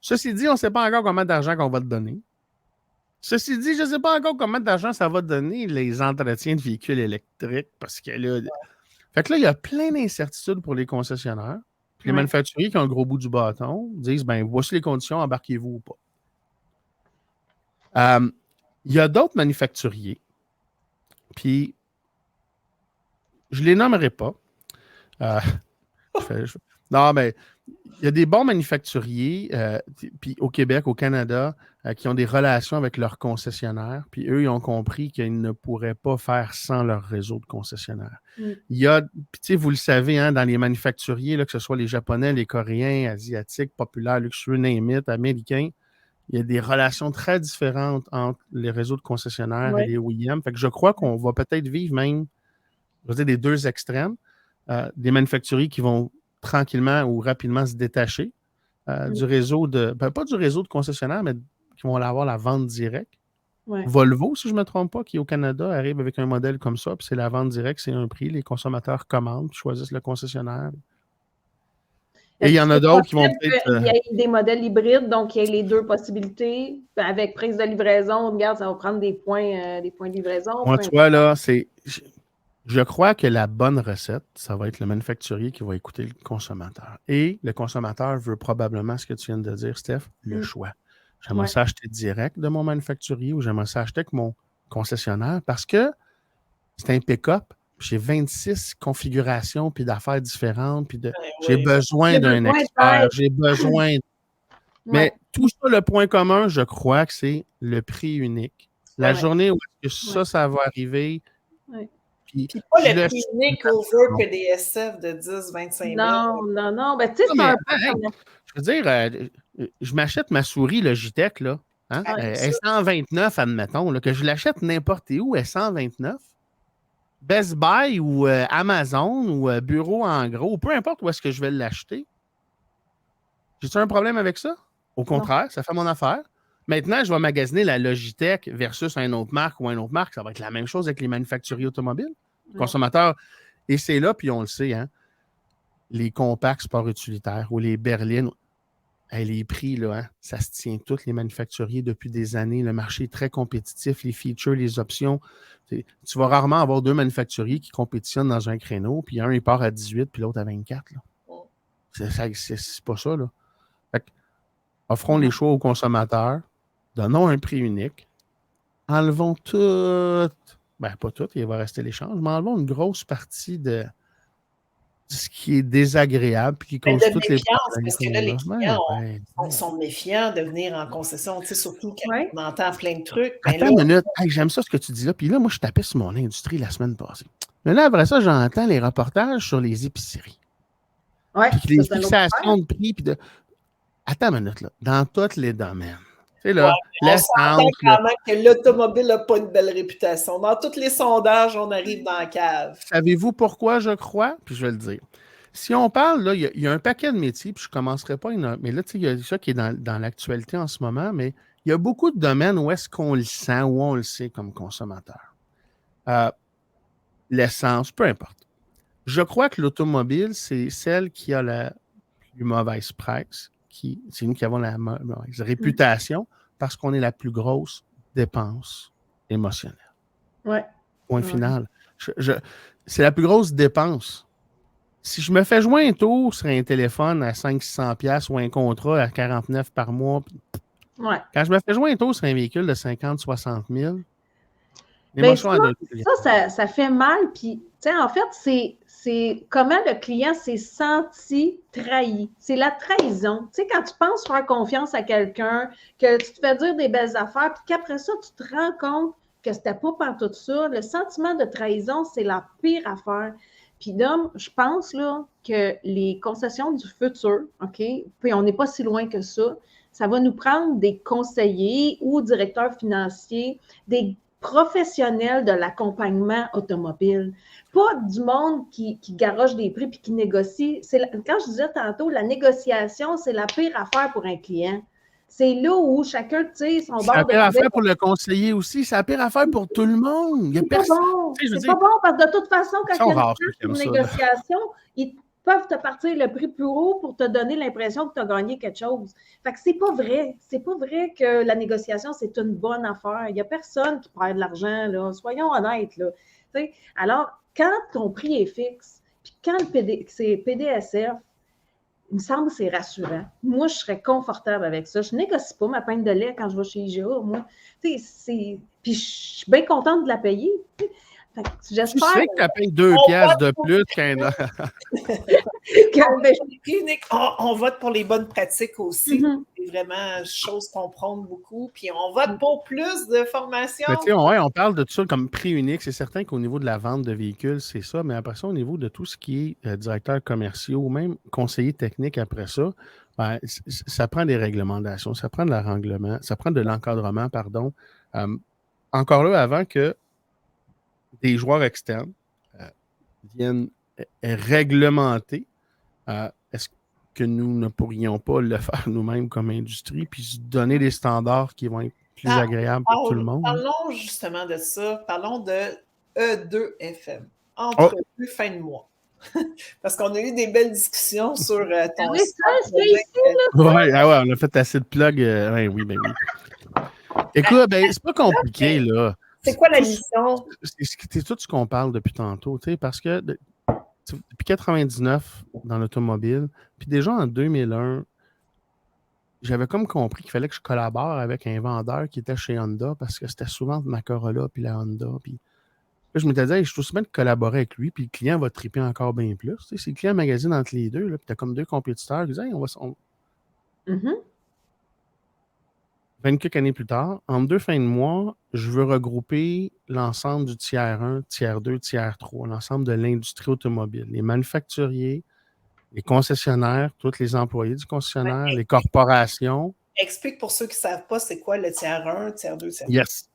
Ceci dit, on ne sait pas encore combien d'argent qu'on va te donner. Ceci dit, je ne sais pas encore combien d'argent ça va te donner les entretiens de véhicules électriques parce que là, fait que là, il y a plein d'incertitudes pour les concessionnaires. Puis les manufacturiers qui ont le gros bout du bâton disent, ben voici les conditions, embarquez-vous ou pas. Il y a d'autres manufacturiers, puis je ne les nommerai pas. Non, mais il y a des bons manufacturiers, puis au Québec, au Canada, qui ont des relations avec leurs concessionnaires, puis eux, ils ont compris qu'ils ne pourraient pas faire sans leur réseau de concessionnaires. Il y a, puis vous le savez, hein, dans les manufacturiers, là, que ce soit les Japonais, les Coréens, Asiatiques, populaires, luxueux, name it, américains, il y a des relations très différentes entre les réseaux de concessionnaires et les OEM. Fait que je crois qu'on va peut-être vivre même, je veux dire, des deux extrêmes, des manufacturiers qui vont tranquillement ou rapidement se détacher du réseau pas du réseau de concessionnaires, mais qui vont avoir la vente directe. Volvo, si je ne me trompe pas, qui au Canada arrive avec un modèle comme ça, puis c'est la vente directe, c'est un prix, les consommateurs commandent, puis choisissent le concessionnaire. Et il y en a d'autres qui vont peut-être... Il y a des modèles hybrides, donc il y a les deux possibilités. Avec prise de livraison, regarde, ça va prendre des points de livraison. Moi, tu vois, là, je crois que la bonne recette, ça va être le manufacturier qui va écouter le consommateur. Et le consommateur veut probablement ce que tu viens de dire, Steph, le choix. J'aimerais ça acheter direct de mon manufacturier ou j'aimerais ça acheter avec mon concessionnaire parce que c'est un pick-up. J'ai 26 configurations puis d'affaires différentes. Puis j'ai besoin d'un expert. J'ai besoin. Mais tout ça, le point commun, je crois que c'est le prix unique. La journée où ça va arriver. Puis pas le prix unique over PDSF de 10-25 000. Non. Ben, tu sais, c'est un peu... Je veux dire, je m'achète ma souris Logitech, là. Hein? Elle est 129, admettons, là, que je l'achète n'importe où, elle est 129. Best Buy ou Amazon ou Bureau en gros, peu importe où est-ce que je vais l'acheter. J'ai-tu un problème avec ça? Au contraire, ça fait mon affaire. Maintenant, je vais magasiner la Logitech versus une autre marque ou une autre marque. Ça va être la même chose avec les manufacturiers automobiles. Consommateurs, et c'est là, puis on le sait, hein, les compacts sport utilitaires ou les berlines, les prix, là, hein, ça se tient tous les manufacturiers depuis des années. Le marché est très compétitif, les features, les options. Tu vas rarement avoir deux manufacturiers qui compétitionnent dans un créneau, puis un, il part à 18, puis l'autre à 24. Là. C'est pas ça, là. Fait que, offrons les choix aux consommateurs, donnons un prix unique, enlevons tout, ben pas tout, il va rester l'échange, mais enlevons une grosse partie de ce qui est désagréable puis qui cause toutes les problèmes. Parce que là, les clients sont méfiants de venir en concession, tu sais, surtout quand on entend plein de trucs. Attends une minute, j'aime ça ce que tu dis là. Puis là, moi, je tapais sur mon industrie la semaine passée. Mais là, après ça, j'entends les reportages sur les épiceries. Puis les fixations de prix. Puis attends une minute, là. Dans tous les domaines. Tu sais, là, on s'entend quand même que l'automobile n'a pas une belle réputation. Dans tous les sondages, on arrive dans la cave. Savez-vous pourquoi je crois? Puis je vais le dire. Si on parle, là, il y a un paquet de métiers, puis je ne commencerai pas, mais là, tu sais, il y a ça qui est dans l'actualité en ce moment, mais il y a beaucoup de domaines où est-ce qu'on le sent, où on le sait comme consommateur. L'essence, peu importe. Je crois que l'automobile, c'est celle qui a la plus mauvaise presse. C'est nous qui avons la mauvaise réputation parce qu'on est la plus grosse dépense émotionnelle. Point final. C'est la plus grosse dépense. Si je me fais jouer un tour sur un téléphone à 500-600$ ou un contrat à 49$ par mois, quand je me fais jouer un tour sur un véhicule de 50-60 000, l'émotion ça fait mal. Puis, tu sais, en fait, c'est comment le client s'est senti trahi. C'est la trahison. Tu sais, quand tu penses faire confiance à quelqu'un, que tu te fais dire des belles affaires, puis qu'après ça, tu te rends compte que c'était pas pantoute ça. Le sentiment de trahison, c'est la pire affaire. Puis, Dom, je pense là, que les concessions du futur, OK, puis on n'est pas si loin que ça, ça va nous prendre des conseillers ou directeurs financiers, des professionnels de l'accompagnement automobile. Pas du monde qui garoche des prix puis qui négocie. Quand je disais tantôt, la négociation, c'est la pire affaire pour un client. C'est là où chacun, tu sais, son bord de... C'est la pire affaire pour le conseiller aussi. C'est la pire affaire pour tout le monde. Il y a personne. Bon. C'est pas bon parce que de toute façon, quand il y a une négociation, ils peuvent te partir le prix plus haut pour te donner l'impression que tu as gagné quelque chose. Fait que c'est pas vrai. C'est pas vrai que la négociation, c'est une bonne affaire. Il n'y a personne qui perd de l'argent, là. Soyons honnêtes, là. T'sais, alors, quand ton prix est fixe, puis quand c'est PDSF, il me semble que c'est rassurant. Moi, je serais confortable avec ça. Je négocie pas ma pinte de lait quand je vais chez IGA, moi. Puis je suis bien contente de la payer. J'espère. Tu sais que tu payes 2 piastres de plus qu'un autre. On vote pour les bonnes pratiques aussi. C'est vraiment une chose qu'on prône beaucoup. Puis on vote pour plus de formation. On parle de tout ça comme prix unique. C'est certain qu'au niveau de la vente de véhicules, c'est ça. Mais après ça, au niveau de tout ce qui est directeur commercial ou même conseiller technique après ça, ça prend des réglementations, ça prend de l'arranglement, ça prend de l'encadrement, pardon. Encore là, avant que des joueurs externes viennent réglementer, est-ce que nous ne pourrions pas le faire nous-mêmes comme industrie, puis se donner des standards qui vont être plus agréables pour tout le monde? Parlons justement de ça. Parlons de E2FM. Entrevue fin de mois. Parce qu'on a eu des belles discussions sur ton site. Oui, on a fait assez de plugs. Oui. Écoute, c'est pas compliqué, là. C'est quoi la mission? C'est tout ce qu'on parle depuis tantôt, parce que depuis 99 dans l'automobile, puis déjà en 2001, j'avais comme compris qu'il fallait que je collabore avec un vendeur qui était chez Honda parce que c'était souvent ma Corolla puis la Honda. Puis là, je m'étais dit, je suis aussi bien de collaborer avec lui, puis le client va triper encore bien plus. Si le client magasine entre les deux, puis tu as comme deux compétiteurs qui disent, on va. 24 années plus tard, en 2 fins de mois, je veux regrouper l'ensemble du tiers 1, tiers 2, tiers 3, l'ensemble de l'industrie automobile, les manufacturiers, les concessionnaires, tous les employés du concessionnaire, les corporations. Explique pour ceux qui ne savent pas, c'est quoi le tiers 1, tiers 2, tiers 3? Yes.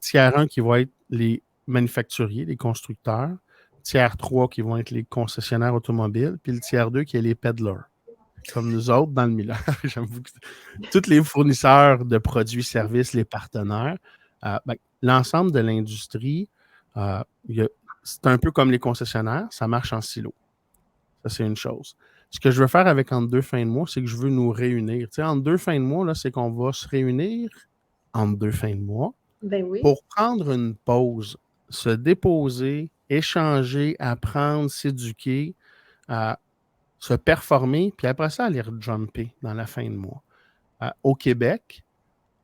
Tiers 1 qui va être les manufacturiers, les constructeurs. Tiers 3 qui vont être les concessionnaires automobiles. Puis le tiers 2 qui est les peddlers. Comme nous autres dans le milieu. J'avoue que tous les fournisseurs de produits, services, les partenaires, l'ensemble de l'industrie, c'est un peu comme les concessionnaires, ça marche en silo. Ça, c'est une chose. Ce que je veux faire avec entre 2 fins de mois, c'est que je veux nous réunir. Tu sais, entre 2 fins de mois, là, c'est qu'on va se réunir entre 2 fins de mois pour prendre une pause, se déposer, échanger, apprendre, s'éduquer, se performer, puis après ça, aller rejumper dans la fin de mois. Au Québec,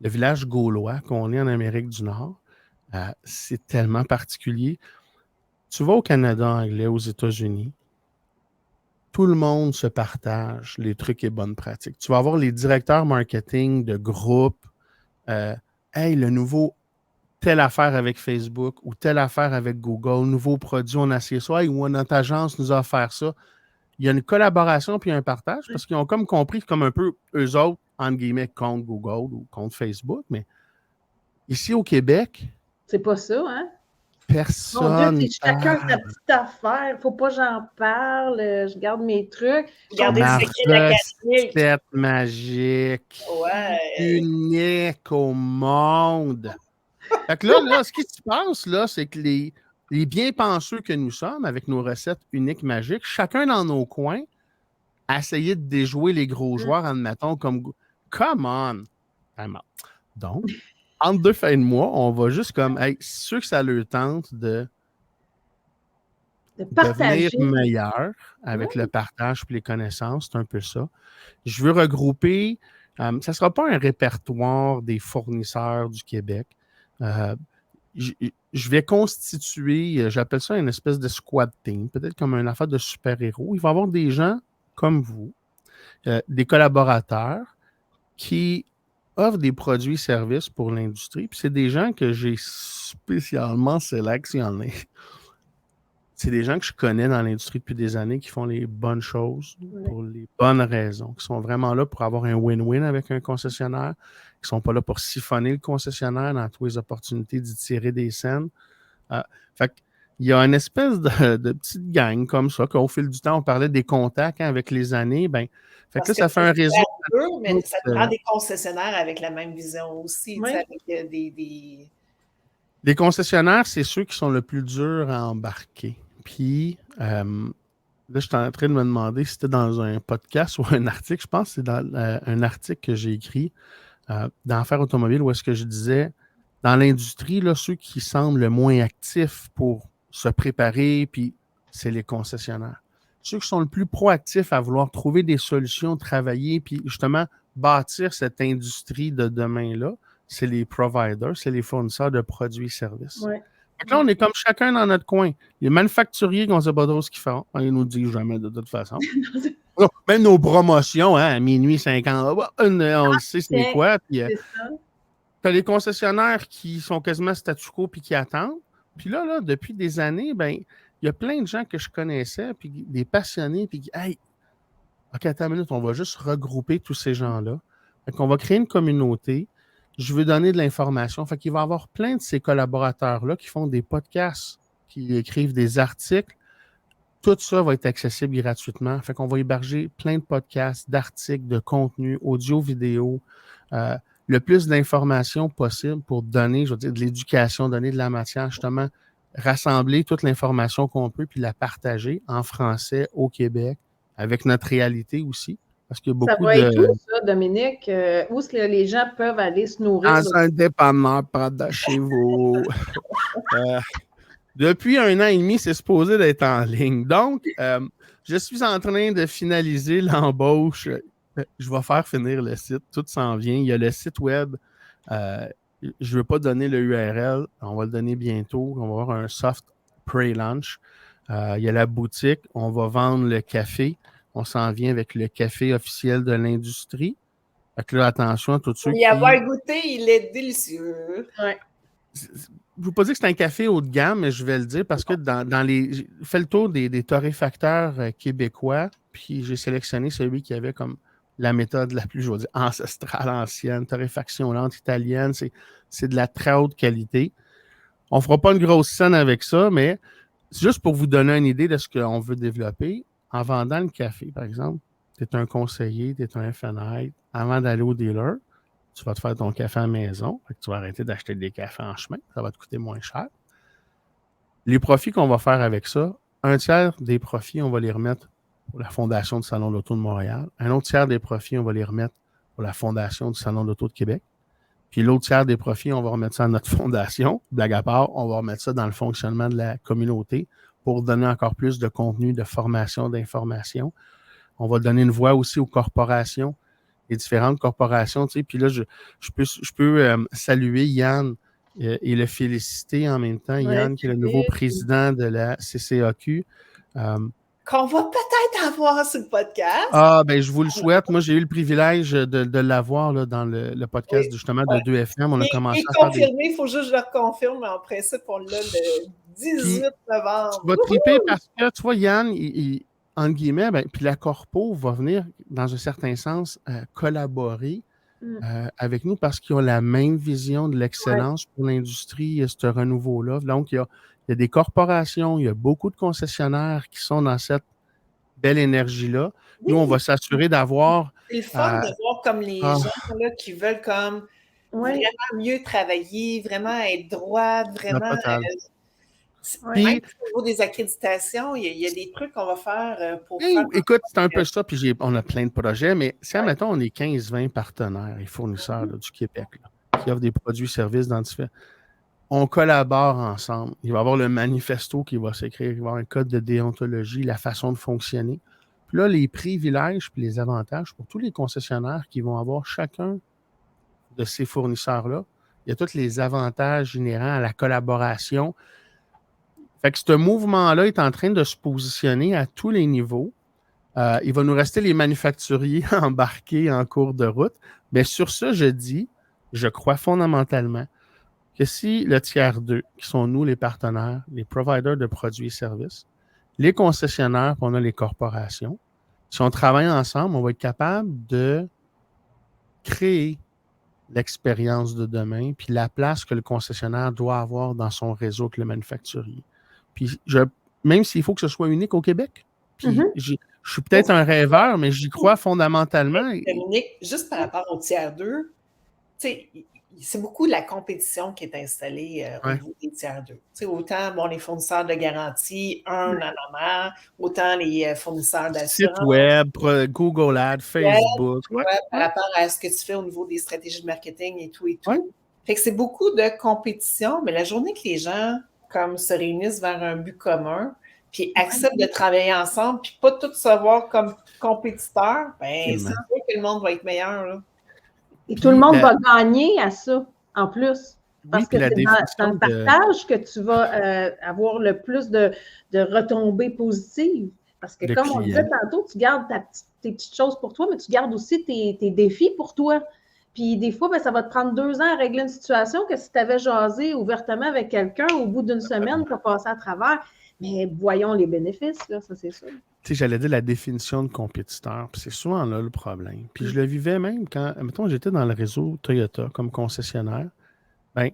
le village gaulois qu'on est en Amérique du Nord, c'est tellement particulier. Tu vas au Canada anglais, aux États-Unis, tout le monde se partage les trucs et bonnes pratiques. Tu vas avoir les directeurs marketing de groupes. Hey, le nouveau telle affaire avec Facebook ou telle affaire avec Google, nouveau produit, on a essayé ça, ou notre agence nous a offert ça. Il y a une collaboration puis un partage parce qu'ils ont comme compris comme un peu eux autres, entre guillemets, contre Google ou contre Facebook. Mais ici au Québec, c'est pas ça, hein? Personne. Mon Dieu, c'est chacun sa petite affaire. Faut pas que j'en parle. Je garde mes trucs. Regardez le secret de la cachette. Recette magique. Ouais. Unique au monde. Fait que là, ce qui se passe, là, c'est que les bien penseux que nous sommes, avec nos recettes uniques magiques, chacun dans nos coins, a essayé de déjouer les gros joueurs, admettons, comme come on! Donc, entre 2 fins de mois, on va juste comme, hey, ceux que ça leur tente de devenir meilleur avec le partage et les connaissances, c'est un peu ça. Je veux regrouper, ça ne sera pas un répertoire des fournisseurs du Québec. Je vais constituer, j'appelle ça une espèce de squad team, peut-être comme une affaire de super-héros. Il va y avoir des gens comme vous, des collaborateurs qui offrent des produits et services pour l'industrie. Puis c'est des gens que j'ai spécialement sélectionnés. c'est des gens que je connais dans l'industrie depuis des années qui font les bonnes choses pour les bonnes raisons, qui sont vraiment là pour avoir un win-win avec un concessionnaire, qui ne sont pas là pour siphonner le concessionnaire dans toutes les opportunités d'y tirer des scènes. Fait qu'il y a une espèce de petite gang comme ça, qu'au fil du temps, on parlait des contacts avec les années. Fait que là, ça fait un réseau. Mais ça prend des concessionnaires avec la même vision aussi, avec Les concessionnaires, c'est ceux qui sont le plus durs à embarquer. Puis, là, je suis en train de me demander si c'était dans un podcast ou un article. Je pense que c'est dans un article que j'ai écrit dans Affaires automobiles où est-ce que je disais, dans l'industrie, là, ceux qui semblent le moins actifs pour se préparer, puis c'est les concessionnaires. Ceux qui sont le plus proactifs à vouloir trouver des solutions, travailler, puis justement bâtir cette industrie de demain-là, c'est les providers, c'est les fournisseurs de produits et services. Ouais. Donc là, on est comme chacun dans notre coin. Les manufacturiers, on ne sait pas trop ce qu'ils font. Ils nous disent jamais de toute façon. Même nos promotions, à minuit 50, on le sait c'est quoi. Puis, t'as les concessionnaires qui sont quasiment statu quo puis qui attendent. Puis là, depuis des années, il y a plein de gens que je connaissais, puis des passionnés, puis hey, OK, attends une minute, on va juste regrouper tous ces gens-là. Fait qu'on va créer une communauté. Je veux donner de l'information. Fait qu'il va y avoir plein de ces collaborateurs-là qui font des podcasts, qui écrivent des articles. Tout ça va être accessible gratuitement. Fait qu'on va héberger plein de podcasts, d'articles, de contenu, audio, vidéo, le plus d'informations possible pour donner, je veux dire, de l'éducation, donner de la matière, justement, rassembler toute l'information qu'on peut puis la partager en français au Québec, avec notre réalité aussi. Parce qu'il y a beaucoup ça va être où, ça, Dominique? Où est-ce que les gens peuvent aller se nourrir? Dans un dépanneur près de chez vous. Depuis 1 an et demi, c'est supposé d'être en ligne. Donc, je suis en train de finaliser l'embauche. Je vais faire finir le site. Tout s'en vient. Il y a le site web. Je ne veux pas donner le URL. On va le donner bientôt. On va avoir un soft pre-launch. Il y a la boutique. On va vendre le café. On s'en vient avec le café officiel de l'industrie. Fait que là, attention à tous ceux qui... Y avoir goûté, il est délicieux. Ouais. Je ne veux pas dire que c'est un café haut de gamme, mais je vais le dire parce que dans les... J'ai fait le tour des torréfacteurs québécois, puis j'ai sélectionné celui qui avait comme la méthode la plus, je veux dire, ancestrale, ancienne, torréfaction lente italienne. C'est de la très haute qualité. On ne fera pas une grosse scène avec ça, mais c'est juste pour vous donner une idée de ce qu'on veut développer. En vendant le café, par exemple, tu es un conseiller, tu es un FNI. Avant d'aller au dealer, tu vas te faire ton café à la maison. Fait que tu vas arrêter d'acheter des cafés en chemin. Ça va te coûter moins cher. Les profits qu'on va faire avec ça, 1/3 des profits, on va les remettre pour la Fondation du Salon de l'Auto de Montréal. Un autre tiers des profits, on va les remettre pour la Fondation du Salon de l'Auto de Québec. Puis l'autre tiers des profits, on va remettre ça à notre fondation. Blague à part, on va remettre ça dans le fonctionnement de la communauté pour donner encore plus de contenu, de formation, d'information. On va donner une voix aussi aux corporations, les différentes corporations. Tu sais. Puis là, je peux saluer Yann et le féliciter en même temps. Yann, qui est le nouveau président de la CCAQ. Qu'on va peut-être avoir sur le podcast. Ah, ben je vous le souhaite. Moi, j'ai eu le privilège de l'avoir là, dans le podcast justement de 2FM. On a commencé à faire confirmé, il faut juste que je le reconfirme, mais en principe, on l'a le 18 novembre. Tu vas triper parce que, tu vois, Yann, entre guillemets, puis la Corpo va venir, dans un certain sens, collaborer avec nous parce qu'ils ont la même vision de l'excellence pour l'industrie, ce renouveau-là. Donc, il y a des corporations, il y a beaucoup de concessionnaires qui sont dans cette belle énergie-là. Nous, on va s'assurer d'avoir... C'est le fun de voir comme les gens là, qui veulent comme vraiment mieux travailler, vraiment être droit, vraiment... Même au niveau des accréditations, il y a des trucs qu'on va faire pour faire... Écoute, c'est un peu ça, puis on a plein de projets, mais si, admettons, on est 15-20 partenaires et fournisseurs là, du Québec là, qui offrent des produits et services dans différents... On collabore ensemble. Il va y avoir le manifesto qui va s'écrire, il va y avoir un code de déontologie, la façon de fonctionner. Puis là, les privilèges puis les avantages pour tous les concessionnaires qui vont avoir chacun de ces fournisseurs-là, il y a tous les avantages inhérents à la collaboration. Fait que ce mouvement-là est en train de se positionner à tous les niveaux. Il va nous rester les manufacturiers embarqués en cours de route. Mais sur ça, je crois fondamentalement que si le tiers 2, qui sont nous les partenaires, les providers de produits et services, les concessionnaires, puis on a les corporations. Si on travaille ensemble, on va être capable de créer l'expérience de demain, puis la place que le concessionnaire doit avoir dans son réseau que le manufacturier. Puis même s'il faut que ce soit unique au Québec, puis je suis peut-être un rêveur, mais j'y crois fondamentalement. Dominique, juste par rapport au tiers 2, c'est beaucoup la compétition qui est installée au niveau des tiers 2. Autant les fournisseurs de garantie, en mer, autant les fournisseurs d'assurance. Site web, Google Ads, Facebook. Par rapport à ce que tu fais au niveau des stratégies de marketing et tout et tout. Fait que c'est beaucoup de compétition, mais la journée que les gens se réunissent vers un but commun, puis acceptent de travailler ensemble, puis pas tous se voir comme compétiteurs, c'est sûr que le monde va être meilleur. Là. Et tout le monde va gagner à ça, en plus. Parce que c'est dans le partage que tu vas avoir le plus de retombées positives. Parce que comme on disait tantôt, tu gardes tes petites choses pour toi, mais tu gardes aussi tes défis pour toi. Puis des fois, ça va te prendre 2 ans à régler une situation que si tu avais jasé ouvertement avec quelqu'un, au bout d'une semaine, tu as passé à travers. Mais voyons les bénéfices, là, ça c'est sûr. Tu sais, j'allais dire la définition de compétiteur, puis c'est souvent là le problème. Puis je le vivais même quand, mettons, j'étais dans le réseau Toyota comme concessionnaire. Ben,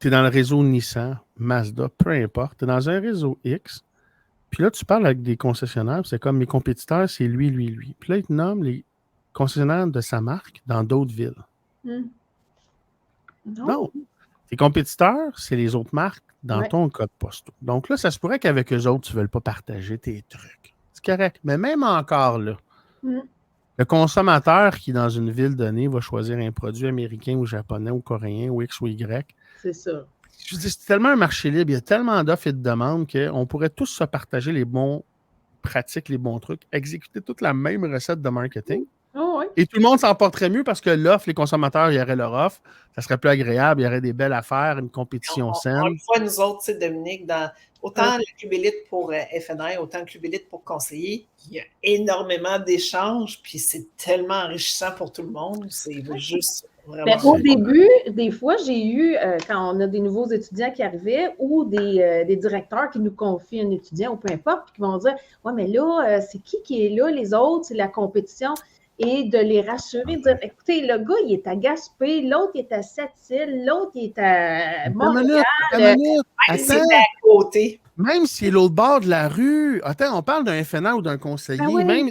tu es dans le réseau Nissan, Mazda, peu importe. Tu es dans un réseau X. Puis là, tu parles avec des concessionnaires, c'est comme mes compétiteurs, c'est lui, lui, lui. Puis là, ils te nomment les concessionnaires de sa marque dans d'autres villes. Non. Tes compétiteurs, c'est les autres marques dans ton code postal. Donc là, ça se pourrait qu'avec eux autres, tu ne veuilles pas partager tes trucs. C'est correct. Mais même encore là, le consommateur qui, dans une ville donnée, va choisir un produit américain ou japonais ou coréen ou X ou Y. C'est ça. Je dis, c'est tellement un marché libre, il y a tellement d'offres et de demandes qu'on pourrait tous se partager les bons pratiques, les bons trucs, exécuter toute la même recette de marketing. Et tout le monde s'en porterait mieux parce que l'offre, les consommateurs, il y aurait leur offre. Ça serait plus agréable, il y aurait des belles affaires, une compétition saine. On le voit, nous autres, Dominique, dans autant le Club Élite pour FNR, autant le Club Élite pour conseiller, il y a énormément d'échanges, puis c'est tellement enrichissant pour tout le monde. C'est juste vraiment... Au début, des fois, j'ai eu, quand on a des nouveaux étudiants qui arrivaient ou des directeurs qui nous confient un étudiant ou peu importe, puis qui vont dire « Ouais, mais là, c'est qui est là? Les autres, c'est la compétition. » Et de les rassurer, de dire, écoutez, le gars, il est à Gaspé, l'autre, il est à Sept-Îles, l'autre, il est à Montréal. C'est à côté. Même si c'est l'autre bord de la rue. Attends, on parle d'un FNA ou d'un conseiller. Même,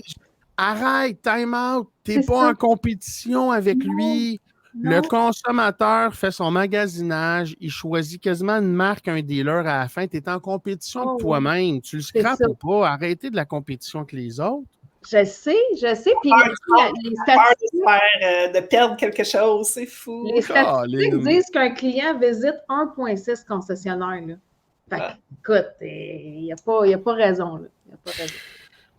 arrête, time out. T'es pas en compétition avec lui. Non. Le consommateur fait son magasinage. Il choisit quasiment une marque, un dealer à la fin. T'es en compétition avec toi-même. Tu le scrapes ou pas. Arrêtez de la compétition avec les autres. Je sais. Puis les statistiques... de perdre quelque chose, c'est fou. Les statistiques disent qu'un client visite 1,6 concessionnaires. Là. Fait écoute, il n'y a pas raison. Là. Il n'y a pas raison.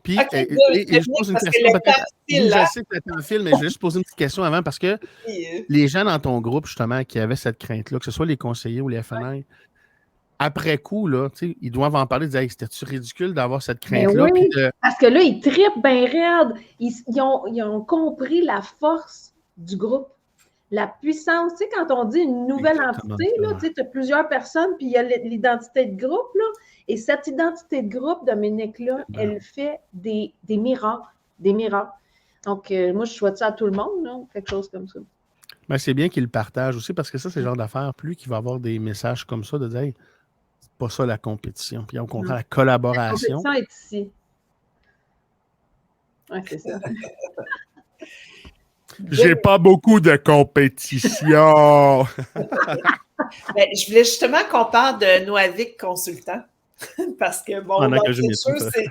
Puis, je pose une question, peut-être. Je sais que tu as un fil, mais je vais juste poser une petite question avant parce que les gens dans ton groupe, justement, qui avaient cette crainte-là, que ce soit les conseillers ou les FNR, après coup, là, ils doivent en parler, dire hey, c'était-tu ridicule d'avoir cette crainte-là? Oui, parce que là, ils trippent bien raide. Ils ont compris la force du groupe, la puissance. Tu sais, quand on dit une nouvelle entité, tu as plusieurs personnes, puis il y a l'identité de groupe, là, et cette identité de groupe, Dominique-là, elle fait des miracles, des miracles. Donc, moi, je souhaite ça à tout le monde, là, quelque chose comme ça. Ben, c'est bien qu'ils le partagent aussi, parce que ça, c'est le genre d'affaires, plus qu'il va avoir des messages comme ça, de dire hey, pas ça la compétition. Puis au contraire, la collaboration. La compétition est ici. Oui, c'est ça. J'ai pas beaucoup de compétition. Je voulais justement qu'on parle de Noavic Consultant. Parce que, bon,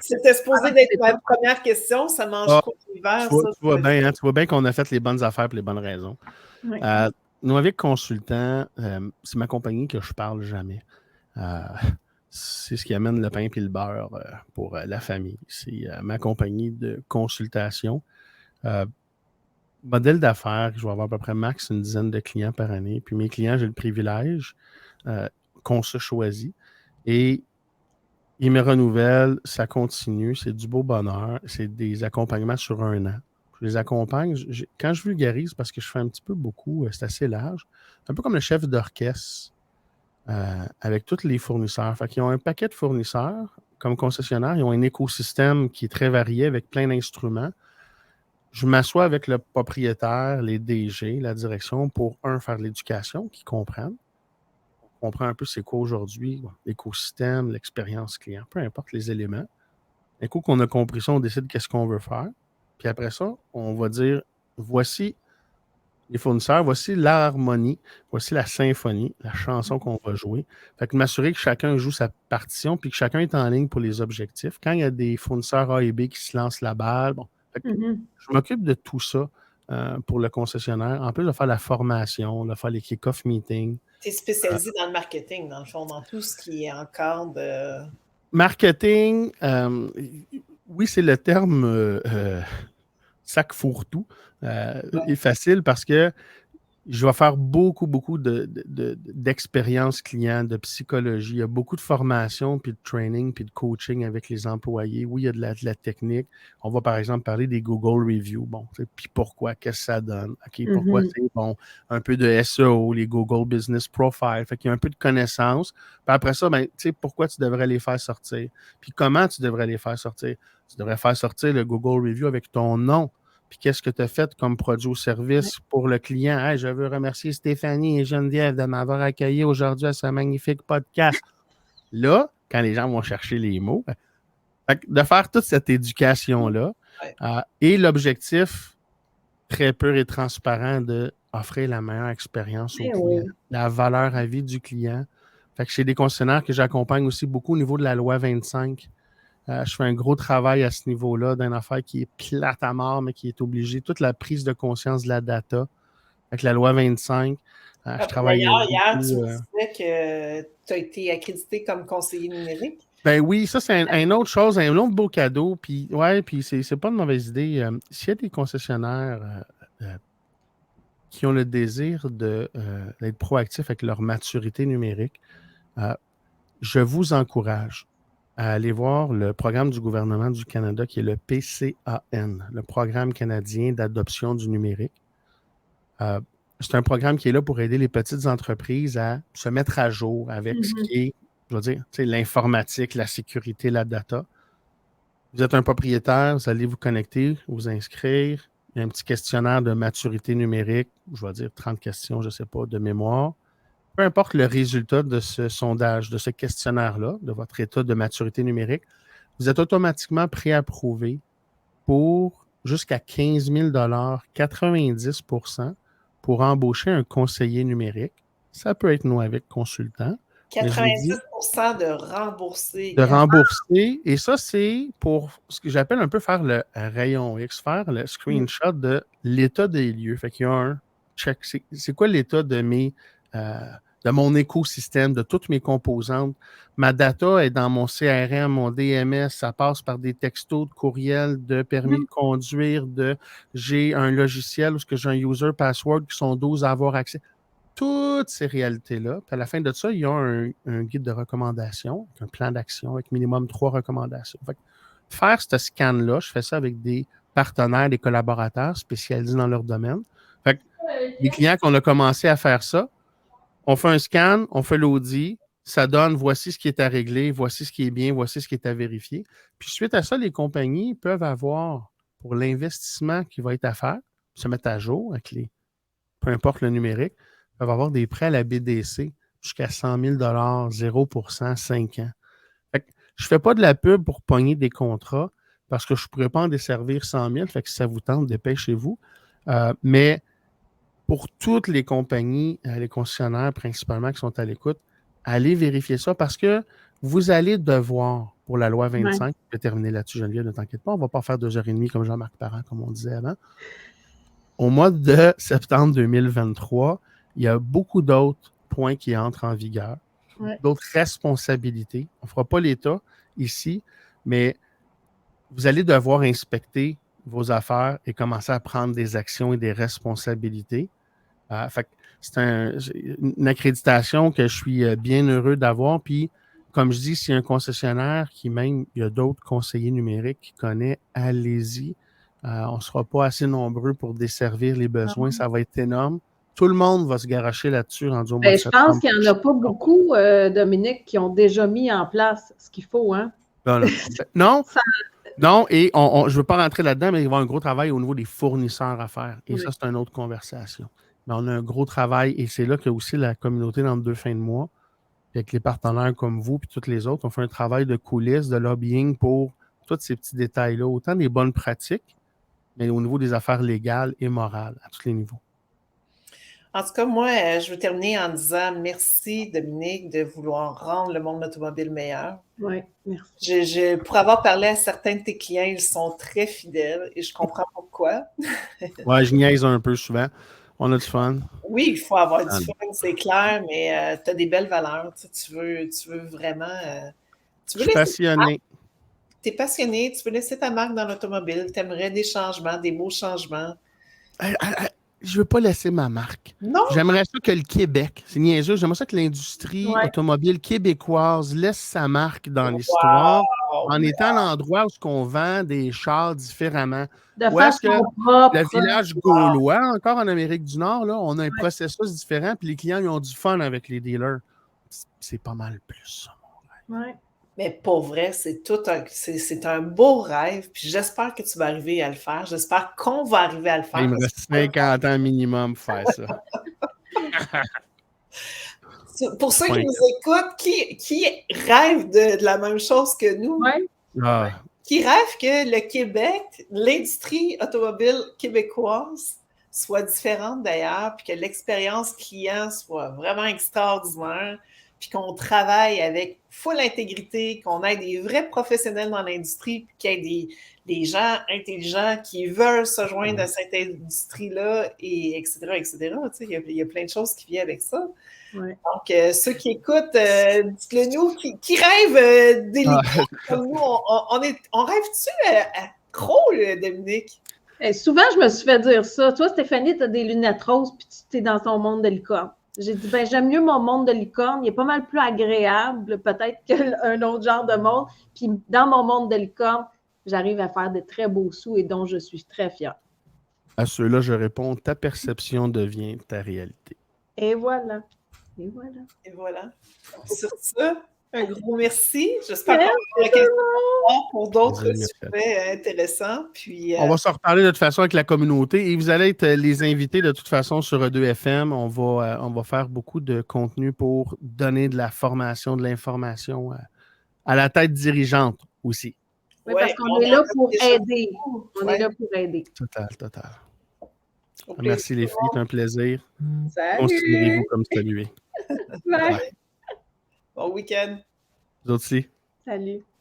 c'était supposé d'être ma première question. Ça mange quoi l'hiver? Tu vois bien qu'on a fait les bonnes affaires pour les bonnes raisons. Oui. Noavic Consultant, c'est ma compagnie que je parle jamais. C'est ce qui amène le pain et le beurre pour la famille. C'est ma compagnie de consultation. Modèle d'affaires, je vais avoir à peu près max une dizaine de clients par année. Puis mes clients, j'ai le privilège qu'on se choisit. Et ils me renouvellent, ça continue, c'est du beau bonheur. C'est des accompagnements sur 1 an. Je les accompagne. Quand je vulgarise, parce que je fais un petit peu beaucoup, c'est assez large, un peu comme le chef d'orchestre. Avec tous les fournisseurs. Fait qu'ils ont un paquet de fournisseurs, comme concessionnaire, ils ont un écosystème qui est très varié avec plein d'instruments. Je m'assois avec le propriétaire, les DG, la direction pour, faire de l'éducation, qu'ils comprennent. On comprend un peu c'est quoi aujourd'hui, l'écosystème, l'expérience client, peu importe les éléments. Un coup qu'on a compris ça, on décide qu'est-ce qu'on veut faire. Puis après ça, on va dire, voici les fournisseurs, voici l'harmonie, voici la symphonie, la chanson qu'on va jouer. Fait que m'assurer que chacun joue sa partition puis que chacun est en ligne pour les objectifs. Quand il y a des fournisseurs A et B qui se lancent la balle, fait que je m'occupe de tout ça pour le concessionnaire. En plus de faire la formation, de faire les kick-off meetings. Tu es spécialisé dans le marketing, dans le fond, dans tout ce qui est encore de... Marketing, oui, c'est le terme sac fourre-tout. Est facile parce que je vais faire beaucoup d'expérience client, de psychologie. Il y a beaucoup de formation, puis de training, puis de coaching avec les employés. Oui, il y a de la technique. On va, par exemple, parler des Google Reviews. Bon, puis pourquoi, qu'est-ce que ça donne? OK, pourquoi c'est bon? Un peu de SEO, les Google Business Profile. Fait qu'il y a un peu de connaissances. Puis après ça, tu sais, pourquoi tu devrais les faire sortir? Puis comment tu devrais les faire sortir? Tu devrais faire sortir le Google Review avec ton nom. Puis qu'est-ce que tu as fait comme produit ou service pour le client? Hey, je veux remercier Stéphanie et Geneviève de m'avoir accueilli aujourd'hui à ce magnifique podcast. Là, quand les gens vont chercher les mots, de faire toute cette éducation-là et l'objectif très pur et transparent d'offrir la meilleure expérience au client, la valeur à vie du client. Fait que chez des concessionnaires que j'accompagne aussi beaucoup au niveau de la loi 25, je fais un gros travail à ce niveau-là d'une affaire qui est plate à mort, mais qui est obligée. Toute la prise de conscience de la data avec la loi 25. Je travaille. D'ailleurs, hier, tu me disais que tu as été accrédité comme conseiller numérique. Ben oui, ça, c'est une autre chose, un autre beau cadeau. Puis, puis c'est pas une mauvaise idée. S'il y a des concessionnaires qui ont le désir d'être proactifs avec leur maturité numérique, je vous encourage à aller voir le programme du gouvernement du Canada qui est le PCAN, le Programme canadien d'adoption du numérique. C'est un programme qui est là pour aider les petites entreprises à se mettre à jour avec ce qui est, je veux dire, l'informatique, la sécurité, la data. Vous êtes un propriétaire, vous allez vous connecter, vous inscrire. Il y a un petit questionnaire de maturité numérique, je vais dire 30 questions, je ne sais pas, de mémoire. Peu importe le résultat de ce sondage, de ce questionnaire-là, de votre état de maturité numérique, vous êtes automatiquement préapprouvé pour jusqu'à 15 000 90 % pour embaucher un conseiller numérique. Ça peut être nous avec consultant. 90 % de rembourser. De rembourser. Et ça, c'est pour ce que j'appelle un peu faire le rayon X, faire le screenshot de l'état des lieux. Fait qu'il y a un check. C'est quoi l'état de de mon écosystème, de toutes mes composantes. Ma data est dans mon CRM, mon DMS, ça passe par des textos, de courriels, de permis de conduire, j'ai un logiciel où j'ai un user password qui sont 12 à avoir accès. Toutes ces réalités-là. Puis à la fin de ça, il y a un guide de recommandation, un plan d'action avec minimum 3 recommandations. Fait que faire ce scan-là, je fais ça avec des partenaires, des collaborateurs spécialisés dans leur domaine. Fait que les clients qu'on a commencé à faire ça, on fait un scan, on fait l'audit, ça donne voici ce qui est à régler, voici ce qui est bien, voici ce qui est à vérifier. Puis suite à ça, les compagnies peuvent avoir, pour l'investissement qui va être à faire, se mettre à jour avec peu importe le numérique, peuvent avoir des prêts à la BDC jusqu'à 100 000 0%, 5 ans. Fait que je ne fais pas de la pub pour pogner des contrats parce que je ne pourrais pas en desservir 100 000. Fait que si ça vous tente, dépêchez-vous. Mais pour toutes les compagnies, les concessionnaires principalement qui sont à l'écoute, allez vérifier ça parce que vous allez devoir, pour la loi 25, je vais terminer là-dessus, Geneviève, ne t'inquiète pas, on ne va pas faire 2h30 comme Jean-Marc Parent, comme on disait avant. Au mois de septembre 2023, il y a beaucoup d'autres points qui entrent en vigueur, d'autres responsabilités. On ne fera pas l'État ici, mais vous allez devoir inspecter vos affaires et commencer à prendre des actions et des responsabilités. Fait que c'est une accréditation que je suis bien heureux d'avoir. Puis, comme je dis, s'il y a un concessionnaire il y a d'autres conseillers numériques qui connaissent, allez-y. On ne sera pas assez nombreux pour desservir les besoins. Ça va être énorme. Tout le monde va se garocher là-dessus rendu au mois de septembre. Je pense qu'il n'y en a pas beaucoup, Dominique, qui ont déjà mis en place ce qu'il faut. Hein? Non, non. Non, non, et je ne veux pas rentrer là-dedans, mais il va y avoir un gros travail au niveau des fournisseurs à faire. Et ça, c'est une autre conversation. Mais on a un gros travail, et c'est là que aussi la communauté dans 2 fins de mois, avec les partenaires comme vous et tous les autres, on fait un travail de coulisses, de lobbying pour tous ces petits détails-là, autant des bonnes pratiques, mais au niveau des affaires légales et morales, à tous les niveaux. En tout cas, moi, je veux terminer en disant merci, Dominique, de vouloir rendre le monde automobile meilleur. Oui, merci. Pour avoir parlé à certains de tes clients, ils sont très fidèles et je comprends pourquoi. Ouais, je niaise un peu souvent. On a du fun. Oui, il faut avoir du fun, c'est clair, mais tu as des belles valeurs. Tu veux vraiment. Je suis passionné. Tu es passionné, tu veux laisser ta marque dans l'automobile, tu aimerais des changements, des beaux changements. Je ne veux pas laisser ma marque. Non. J'aimerais ça que le Québec, c'est niaiseux, j'aimerais ça que l'industrie automobile québécoise laisse sa marque dans l'histoire en étant l'endroit où on vend des chars différemment. De façon propre. Le village gaulois, encore en Amérique du Nord, là, on a un processus différent, puis les clients ils ont du fun avec les dealers. C'est pas mal plus ça. Oui. Mais pour vrai, c'est un beau rêve. Puis j'espère que tu vas arriver à le faire. J'espère qu'on va arriver à le faire. Il me reste 50 ans minimum pour faire ça. Pour ceux qui nous écoutent, qui rêvent de la même chose que nous, qui rêvent que le Québec, l'industrie automobile québécoise soit différente d'ailleurs, puis que l'expérience client soit vraiment extraordinaire, puis qu'on travaille avec full intégrité, qu'on ait des vrais professionnels dans l'industrie, puis qu'il y ait des gens intelligents qui veulent se joindre à cette industrie-là, et etc., etc. Tu sais, il y a plein de choses qui viennent avec ça. Ouais. Donc, ceux qui écoutent, dites-le nous, qui rêvent d'hélicoptère comme nous, on rêve-tu à gros, Dominique? Et souvent, je me suis fait dire ça. Toi, Stéphanie, tu as des lunettes roses, puis tu es dans ton monde de licorne. J'ai dit, j'aime mieux mon monde de licorne. Il est pas mal plus agréable, peut-être, qu'un autre genre de monde. Puis, dans mon monde de licorne, j'arrive à faire de très beaux sous et dont je suis très fière. À ceux-là, je réponds, ta perception devient ta réalité. Et voilà. Et voilà. Et voilà. Sur ça, un gros merci. J'espère qu'on aura l'occasion pour d'autres sujets intéressants. Puis, on va se reparler de toute façon avec la communauté et vous allez être les invités de toute façon sur E2FM. On va faire beaucoup de contenu pour donner de la formation, de l'information à la tête dirigeante aussi. Oui, parce qu'on est là pour aider. On est là pour aider. Total. Merci les filles, c'est un plaisir. Salut! Considérez-vous comme salués. Bye. Bon week-end. Vous aussi. Salut.